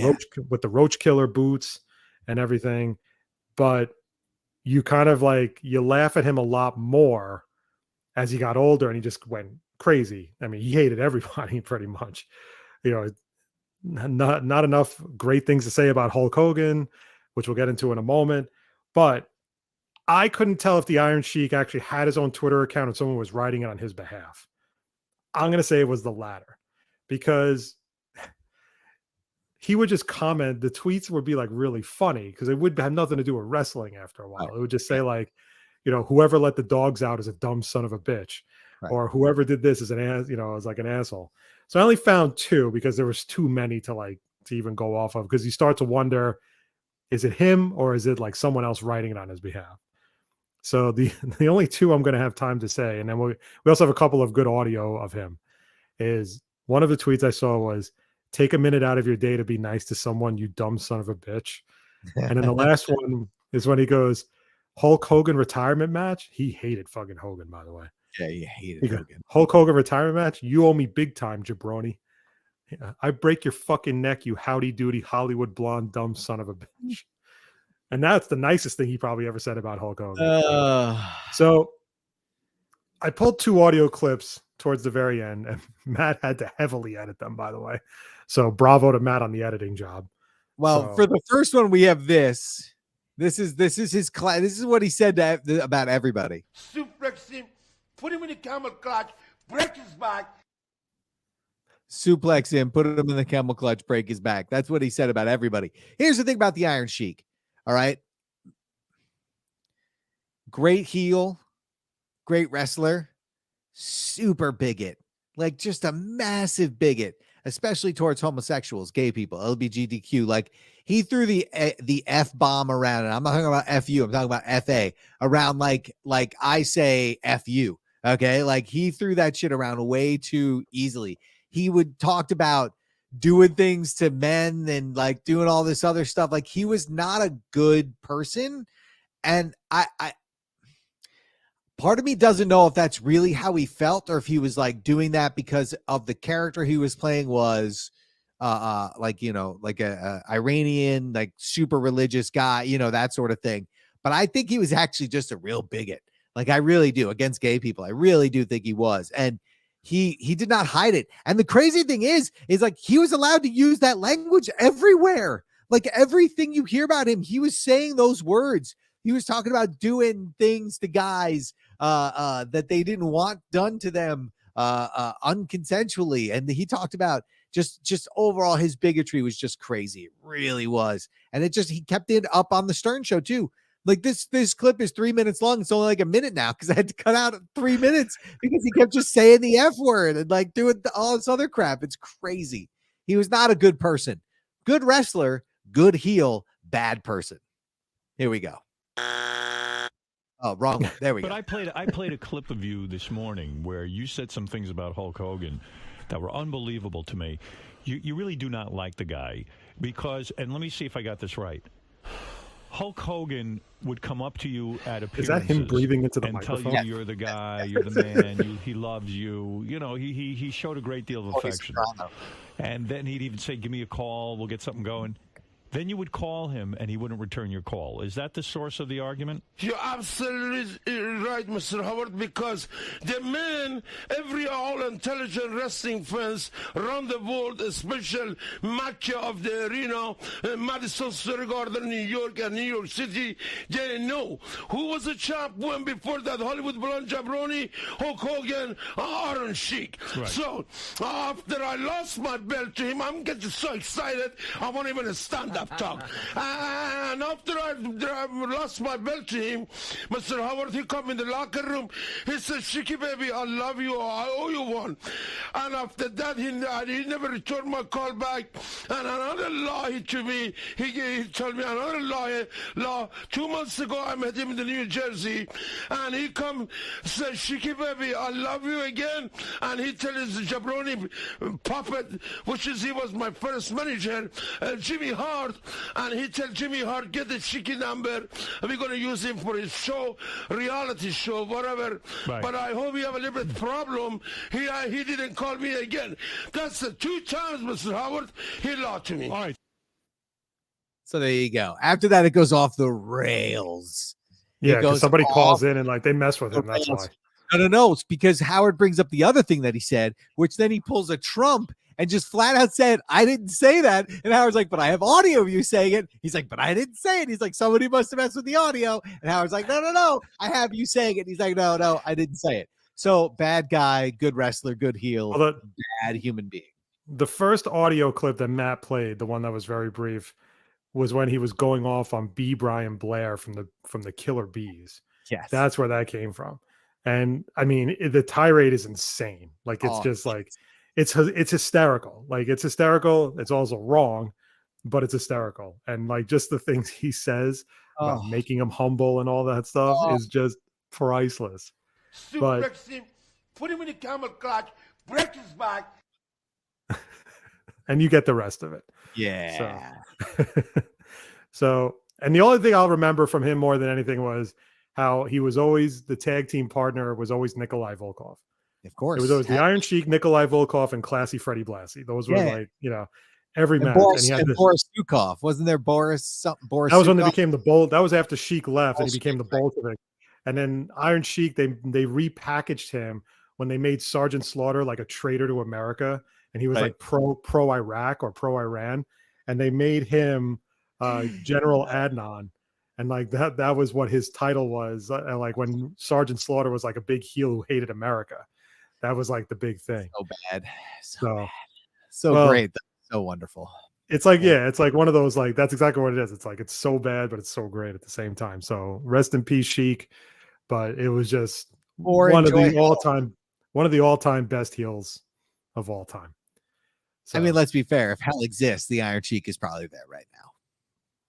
the Roach Killer boots and everything. But you kind of you laugh at him a lot more as he got older and he just went crazy. I mean, he hated everybody pretty much. Not enough great things to say about Hulk Hogan, which we'll get into in a moment. But I couldn't tell if the Iron Sheik actually had his own Twitter account and someone was writing it on his behalf. I'm going to say it was the latter because he would just comment. The tweets would be really funny because it would have nothing to do with wrestling after a while. It would just say whoever let the dogs out is a dumb son of a bitch, or whoever did this is is like an asshole. So I only found two because there was too many to even go off of, because you start to wonder, is it him or is it someone else writing it on his behalf? So the only two I'm going to have time to say, and then we also have a couple of good audio of him, is one of the tweets I saw was, "Take a minute out of your day to be nice to someone, you dumb son of a bitch." And then the last one is when he goes, "Hulk Hogan retirement match." He hated fucking Hogan, by the way. Yeah, he hated Hogan. Hulk Hogan retirement match. You owe me big time, jabroni. I break your fucking neck, you howdy doody Hollywood blonde dumb son of a bitch. And that's the nicest thing he probably ever said about Hulk Hogan. So I pulled two audio clips towards the very end, and Matt had to heavily edit them, by the way. So bravo to Matt on the editing job. Well, for the first one, we have this. This is his class. This is what he said about everybody. Suplex him, put him in the camel clutch, break his back. Suplex him, put him in the camel clutch, break his back. That's what he said about everybody. Here's the thing about the Iron Sheik. All right. Great heel, great wrestler, super bigot, just a massive bigot, especially towards homosexuals, gay people, LGBTQ. He threw the F-bomb around, and I'm not talking about F-U, I'm talking about F-A, around like I say F-U, okay? He threw that shit around way too easily. He would talk about doing things to men and doing all this other stuff. He was not a good person. And I part of me doesn't know if that's really how he felt or if he was doing that because of the character he was playing was a Iranian, super religious guy, that sort of thing. But I think he was actually just a real bigot. I really do, against gay people. I really do think he was. And he did not hide it. And the crazy thing is he was allowed to use that language everywhere. Everything you hear about him, he was saying those words. He was talking about doing things to guys that they didn't want done to them unconsensually. And he talked about just overall his bigotry was just crazy. It really was. And he kept it up on the Stern show too. This clip is 3 minutes long. It's only a minute now because I had to cut out 3 minutes because he kept just saying the F word and doing all this other crap. It's crazy. He was not a good person. Good wrestler, good heel, bad person. Here we go. Oh, wrong one. There we go. But I played a clip of you this morning where you said some things about Hulk Hogan that were unbelievable to me. You really do not like the guy because, and let me see if I got this right. Hulk Hogan would come up to you at Is appearances that him breathing into the and tell microphone? you you're the guy, you're the man, he loves you. You know, he showed a great deal of affection. And then he'd even say, give me a call, we'll get something going. Then you would call him, and he wouldn't return your call. Is that the source of the argument? You're absolutely right, Mr. Howard, because the man, every all intelligent wrestling fans around the world, especially match of the arena, Madison Square Garden, New York, and New York City, they know who was the champion before that, Hollywood Blonde Jabroni, Hulk Hogan, Iron Sheik. Right. So, after I lost my belt to him, I'm getting so excited, I won't even stand up. Talk. And after I lost my belt to him, Mr. Howard, he come in the locker room. He said, Shiki baby, I love you. I owe you one. And after that, he never returned my call back. And another lie to me, he told me another lie. 2 months ago, I met him in the New Jersey. And he come, said, Shiki baby, I love you again. And he tell his jabroni puppet, he was my first manager, Jimmy Hart. And he tell Jimmy Hart, get the Shiki number, and we're going to use him for his show, reality show, whatever. Right. But I hope you have a little bit problem. He didn't call me again. That's the 2 times, Mr. Howard, he lied to me. All right. So there you go. After that, it goes off the rails. Yeah, because somebody calls in and like they mess with him. That's why. No. It's because Howard brings up the other thing that he said, which then he pulls a Trump and just flat out said, I didn't say that. And Howard's like, but I have audio of you saying it. He's like, but I didn't say it. He's like, somebody must have messed with the audio. And Howard's like, no, I have you saying it. He's like, no, I didn't say it. So bad guy, good wrestler, good heel, bad human being. The first audio clip that Matt played, the one that was very brief, was when he was going off on B. Brian Blair from the Killer Bees. Yes. That's where that came from. And I mean, the tirade is insane. Like, it's just like, it's hysterical. Like, it's hysterical. It's also wrong, but it's hysterical. And like, just the things he says about making him humble and all that stuff is just priceless. Suplex him, put him in the camel clutch, break his back. And you get the rest of it. Yeah. So, and the only thing I'll remember from him more than anything was how he was always, the tag team partner was always Nikolai Volkov. Of course. It was always the Iron Sheik, Nikolai Volkov, and Classy Freddie Blassie. Those were like, every and match. Boris Sukov. Wasn't there Boris that was Sukov? when they became the Bold. That was after Sheik left and he became the Bolshevik. And then Iron Sheik, they repackaged him when they made Sergeant Slaughter like a traitor to America. And he was like pro Iraq or pro Iran. And they made him General Adnan. And like that was what his title was. And like when Sergeant Slaughter was like a big heel who hated America. That was like the big thing. So bad. So great. So wonderful. It's like, it's like one of those, like, that's exactly what it is. It's like, it's so bad, but it's so great at the same time. So rest in peace, Sheik. But it was just one of the all-time best heels of all time. So, I mean, let's be fair. If hell exists, the Iron Sheik is probably there right now.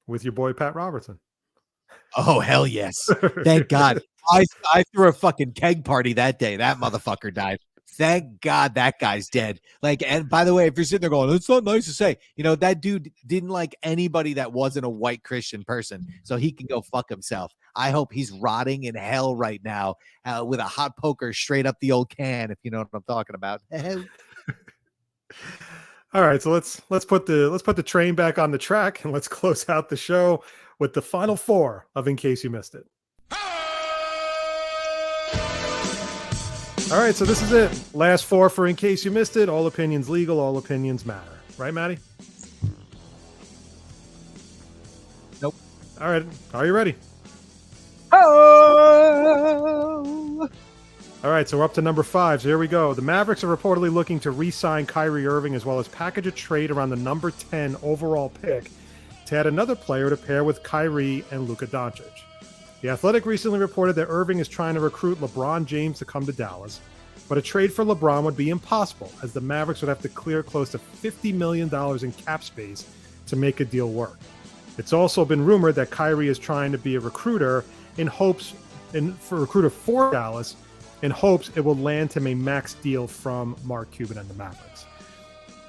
With your boy, Pat Robertson. Oh, hell yes. Thank God. I threw a fucking keg party that day. That motherfucker died. Thank God that guy's dead. Like, and by the way, if you're sitting there going, it's not nice to say, that dude didn't like anybody that wasn't a white Christian person. So he can go fuck himself. I hope he's rotting in hell right now with a hot poker straight up the old can, if you know what I'm talking about. All right, so let's put the train back on the track and let's close out the show with the final 4 of In Case You Missed It. All right, so this is it. Last 4 for In Case You Missed It. All opinions legal, all opinions matter. Right, Maddie? Nope. All right, are you ready? Oh! All right, so we're up to number 5. So here we go. The Mavericks are reportedly looking to re-sign Kyrie Irving as well as package a trade around the number 10 overall pick to add another player to pair with Kyrie and Luka Doncic. The Athletic recently reported that Irving is trying to recruit LeBron James to come to Dallas, but a trade for LeBron would be impossible as the Mavericks would have to clear close to $50 million in cap space to make a deal work. It's also been rumored that Kyrie is trying to be a recruiter for Dallas in hopes it will land him a max deal from Mark Cuban and the Mavericks.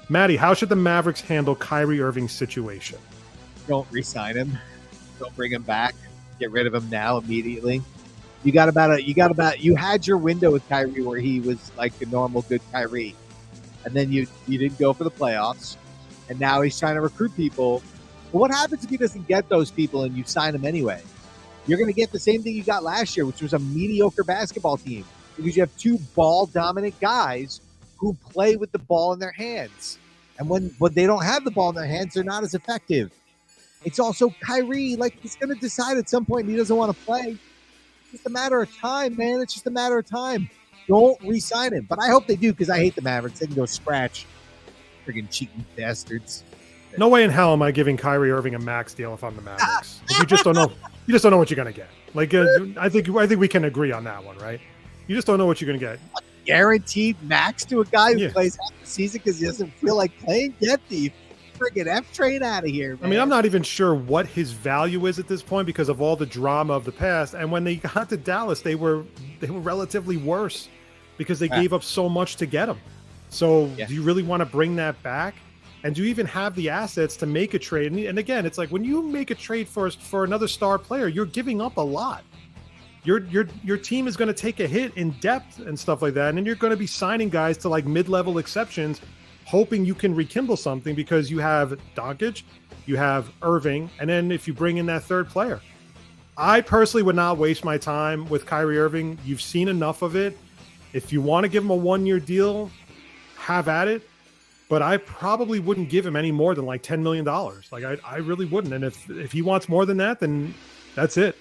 Maddie, how should the Mavericks handle Kyrie Irving's situation? Don't re-sign him. don't bring him back. Get rid of him now immediately. You had your window with Kyrie where he was like a normal good Kyrie, and then you didn't go for the playoffs, and now he's trying to recruit people. But what happens if he doesn't get those people and you sign him anyway? You're going to get the same thing you got last year, which was a mediocre basketball team, because you have two ball-dominant guys who play with the ball in their hands. And when they don't have the ball in their hands, they're not as effective. It's also Kyrie. Like, he's going to decide at some point he doesn't want to play. It's just a matter of time, man. It's just a matter of time. Don't re-sign him. But I hope they do, because I hate the Mavericks. They can go scratch. Friggin' cheating bastards. No way in hell am I giving Kyrie Irving a max deal if I'm the Mavericks. You just don't know. You just don't know what you're gonna get. Like, I think we can agree on that one, right? You just don't know what you're gonna get. Guaranteed max to a guy who plays half the season because he doesn't feel like playing? Get the friggin' F train out of here, man. I mean, I'm not even sure what his value is at this point because of all the drama of the past. And when they got to Dallas, they were relatively worse because they gave up so much to get him. So do you really want to bring that back? And do you even have the assets to make a trade? And again, it's like when you make a trade for another star player, you're giving up a lot. Your team is going to take a hit in depth and stuff like that. And then you're going to be signing guys to like mid-level exceptions, hoping you can rekindle something because you have Doncic, you have Irving, and then if you bring in that third player. I personally would not waste my time with Kyrie Irving. You've seen enough of it. If you want to give him a one-year deal, have at it. But I probably wouldn't give him any more than like $10 million. Like I really wouldn't. And if he wants more than that, then that's it.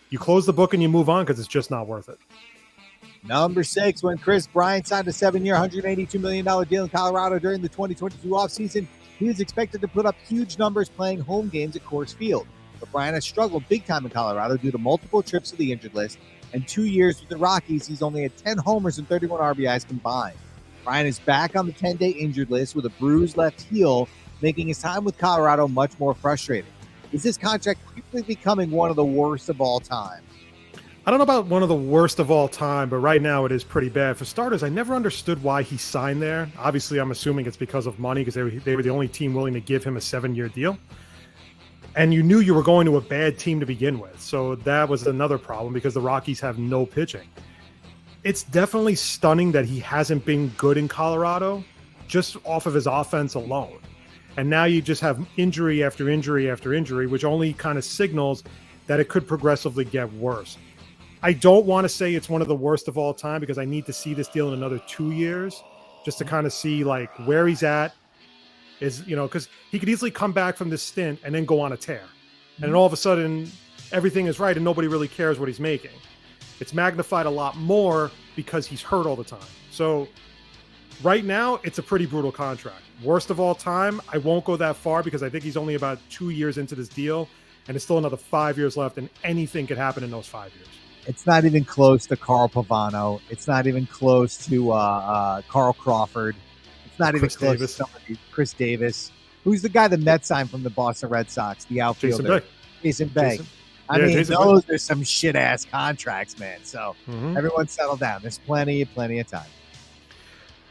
You close the book and you move on because it's just not worth it. Number 6, when Chris Bryant signed a 7-year, $182 million deal in Colorado during the 2022 offseason, he was expected to put up huge numbers playing home games at Coors Field. But Bryant has struggled big time in Colorado due to multiple trips to the injured list. And 2 years with the Rockies, he's only had 10 homers and 31 RBIs combined. Bryant is back on the 10-day injured list with a bruised left heel, making his time with Colorado much more frustrating. Is this contract quickly becoming one of the worst of all time? I don't know about one of the worst of all time, but right now it is pretty bad. For starters, I never understood why he signed there. Obviously, I'm assuming it's because of money, because they were the only team willing to give him a 7-year deal. And you knew you were going to a bad team to begin with. So that was another problem because the Rockies have no pitching. It's definitely stunning that he hasn't been good in Colorado just off of his offense alone. And now you just have injury after injury after injury, which only kind of signals that it could progressively get worse. I don't want to say it's one of the worst of all time because I need to see this deal in another 2 years just to kind of see like where he's at is, because he could easily come back from this stint and then go on a tear. And then all of a sudden everything is right and nobody really cares what he's making. It's magnified a lot more because he's hurt all the time. So right now, it's a pretty brutal contract. Worst of all time, I won't go that far because I think he's only about 2 years into this deal, and it's still another 5 years left, and anything could happen in those 5 years. It's not even close to Carl Pavano. It's not even close to Carl Crawford. It's not even close to somebody, Chris Davis. Who's the guy the Mets signed from the Boston Red Sox, the outfielder? Jason Bay. I mean, those are some shit-ass contracts, man. So everyone settle down. There's plenty of time.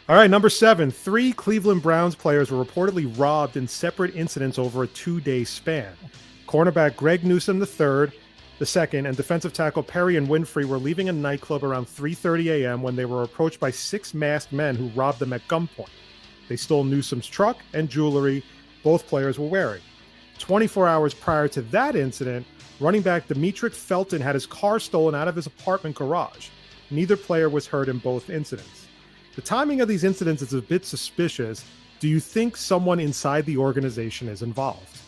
All right, number 7. 3 Cleveland Browns players were reportedly robbed in separate incidents over a 2-day span. Cornerback Greg Newsome II, and defensive tackle Perry and Winfrey were leaving a nightclub around 3:30 a.m. when they were approached by 6 masked men who robbed them at gunpoint. They stole Newsome's truck and jewelry both players were wearing. 24 hours prior to that incident, running back Demetric Felton had his car stolen out of his apartment garage. Neither player was hurt in both incidents. The timing of these incidents is a bit suspicious. Do you think someone inside the organization is involved?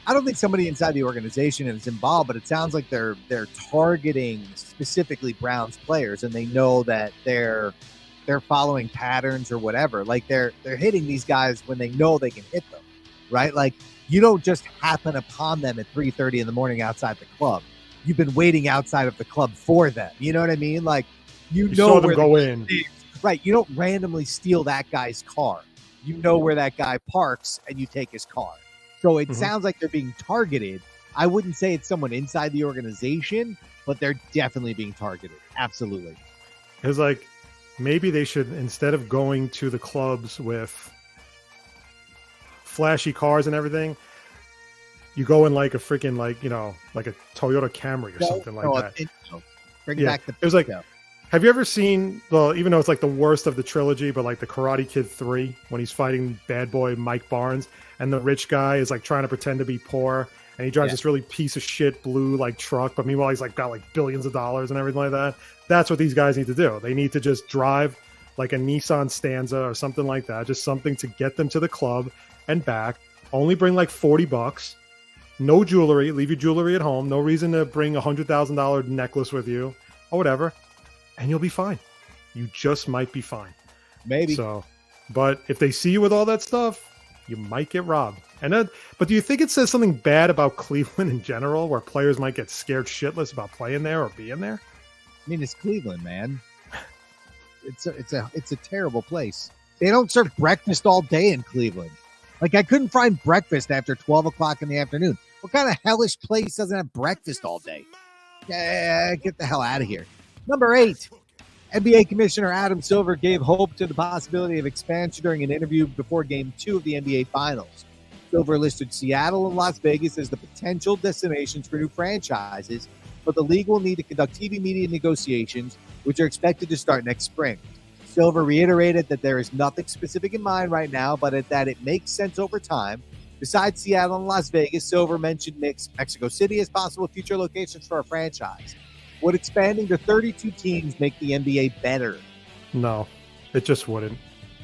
I don't think somebody inside the organization is involved, but it sounds like they're targeting specifically Browns players, and they know that they're following patterns or whatever. Like they're hitting these guys when they know they can hit them, right? Like, you don't just happen upon them at 3:30 in the morning outside the club. You've been waiting outside of the club for them. You know what I mean? Like, you know saw them where go in. Right. You don't randomly steal that guy's car. You know where that guy parks and you take his car. So it sounds like they're being targeted. I wouldn't say it's someone inside the organization, but they're definitely being targeted. Absolutely. It's like maybe they should, instead of going to the clubs with flashy cars and everything, you go in like a freaking like a Toyota Camry or something like that. Bring back the. It was like, have you ever seen, well, even though it's like the worst of the trilogy, but like the Karate Kid 3 when he's fighting bad boy Mike Barnes and the rich guy is like trying to pretend to be poor and he drives this really piece of shit blue like truck, but meanwhile he's like got like billions of dollars and everything like that. That's what these guys need to do. They need to just drive like a Nissan Stanza or something like that, just something to get them to the club and back. Only bring like $40. No jewelry. Leave your jewelry at home. No reason to bring $100,000 necklace with you or whatever. And you'll be fine. You just might be fine. Maybe. So, but if they see you with all that stuff, you might get robbed. But do you think it says something bad about Cleveland in general, where players might get scared shitless about playing there or being there? I mean, it's Cleveland, man. It's a terrible place. They don't serve breakfast all day in Cleveland. Like, I couldn't find breakfast after 12 o'clock in the afternoon. What kind of hellish place doesn't have breakfast all day? Yeah, get the hell out of here. Number 8, NBA Commissioner Adam Silver gave hope to the possibility of expansion during an interview before Game 2 of the NBA Finals. Silver listed Seattle and Las Vegas as the potential destinations for new franchises, but the league will need to conduct TV media negotiations, which are expected to start next spring. Silver reiterated that there is nothing specific in mind right now, but that it makes sense over time. Besides Seattle and Las Vegas, Silver mentioned Mexico City as possible future locations for a franchise. Would expanding to 32 teams make the NBA better? No, it just wouldn't.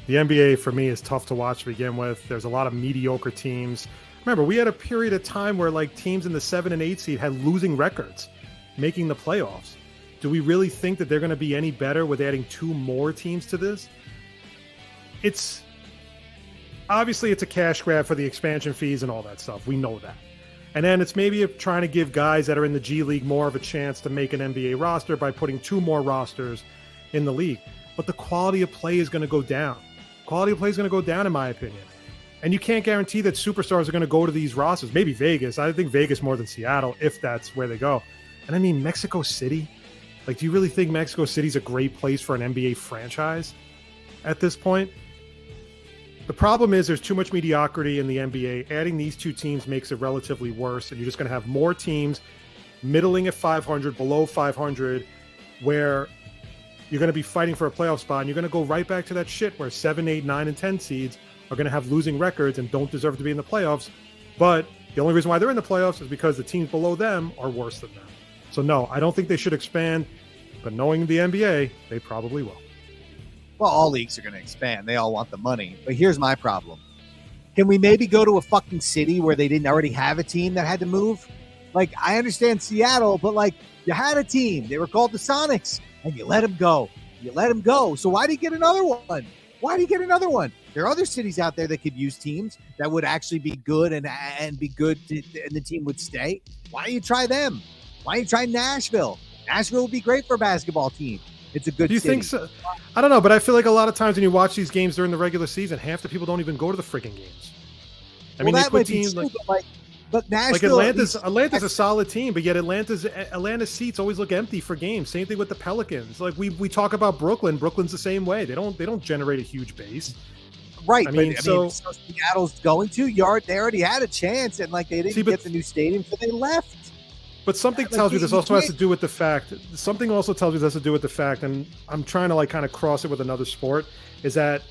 The NBA, for me, is tough to watch to begin with. There's a lot of mediocre teams. Remember, we had a period of time where like teams in the 7 and 8 seed had losing records, making the playoffs. Do we really think that they're going to be any better with adding 2 more teams to this? It's obviously it's a cash grab for the expansion fees and all that stuff. We know that. And then it's maybe trying to give guys that are in the G League more of a chance to make an NBA roster by putting 2 more rosters in the league. But the quality of play is going to go down. Quality of play is going to go down, in my opinion. And you can't guarantee that superstars are going to go to these rosters. Maybe Vegas. I think Vegas more than Seattle, if that's where they go. And I mean, Mexico City. Like, do you really think Mexico City's a great place for an NBA franchise at this point? The problem is there's too much mediocrity in the NBA. Adding these 2 teams makes it relatively worse, and you're just going to have more teams middling at 500, below 500, where you're going to be fighting for a playoff spot, and you're going to go right back to that shit where 7, 8, 9, and 10 seeds are going to have losing records and don't deserve to be in the playoffs. But the only reason why they're in the playoffs is because the teams below them are worse than them. So no, I don't think they should expand, but knowing the NBA, they probably will. Well, all leagues are going to expand. They all want the money. But here's my problem. Can we maybe go to a fucking city where they didn't already have a team that had to move? Like, I understand Seattle, but like, you had a team. They were called the Sonics, and you let them go. You let them go. So why do you get another one? Why do you get another one? There are other cities out there that could use teams that would actually be good and be good, and the team would stay. Why don't you try them? Why don't you try Nashville? Nashville would be great for a basketball team. It's a good Do you city. think so? I don't know, but I feel like a lot of times when you watch these games during the regular season, half the people don't even go to the freaking games. I mean, they put teams but Nashville, like Atlanta's a solid team, but yet Atlanta's seats always look empty for games. Same thing with the Pelicans. Like we talk about Brooklyn. Brooklyn's the same way. They don't generate a huge base. Right, I mean, so Seattle's going to. They already had a chance, and like they didn't get the new stadium, so they left. But something tells me this also has to do with the fact. Something also tells me this has to do with the fact, and I'm trying to like kind of cross it with another sport, is that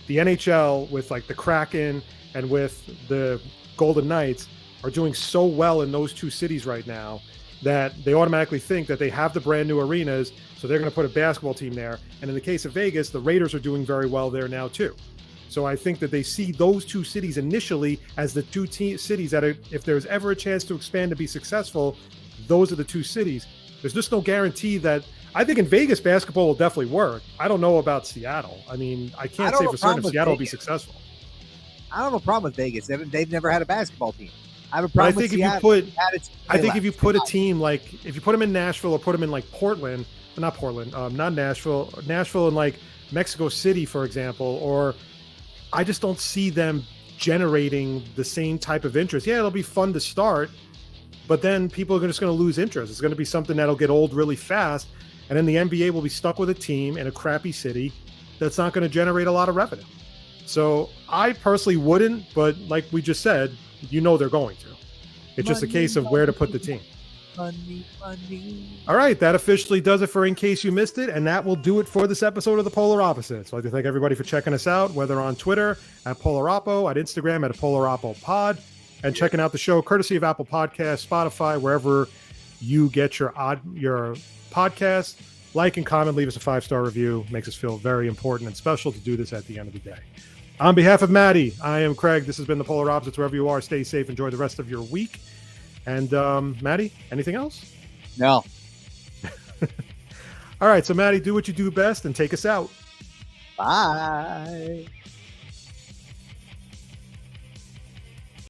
the NHL with like the Kraken and with the Golden Knights are doing so well in those 2 cities right now that they automatically think that they have the brand new arenas, so they're going to put a basketball team there. And in the case of Vegas, the Raiders are doing very well there now too. So I think that they see those 2 cities initially as the 2 cities that are, if there's ever a chance to expand to be successful, those are the 2 cities. There's just no guarantee that. I think in Vegas, basketball will definitely work. I don't know about Seattle. I mean, I can't say for certain if Seattle will be successful. I don't have a problem with Vegas. They've never had a basketball team. I have a problem with Seattle. If you put a team like, if you put them in Nashville or put them in like Portland, not Nashville and like Mexico City, for example, or I just don't see them generating the same type of interest. Yeah, it'll be fun to start, but then people are just going to lose interest. It's going to be something that'll get old really fast, and then the NBA will be stuck with a team in a crappy city that's not going to generate a lot of revenue. So I personally wouldn't, but like we just said, they're going to. It's just a case of where to put the team. Money. All right, that officially does it for In Case You Missed It, and that will do it for this episode of The Polar Opposites. I'd like to thank everybody for checking us out, whether on Twitter at PolarOppo, at Instagram at PolarOppoPod, and checking out the show courtesy of Apple Podcasts, Spotify, wherever you get your podcast. Like and comment, leave us a 5-star review. Makes us feel very important and special to do this at the end of the day. On behalf of Maddie, I am Craig. This has been The Polar Opposites. Wherever you are, stay safe. Enjoy the rest of your week. And Maddie, anything else? No. All right, so Maddie, do what you do best and take us out. Bye.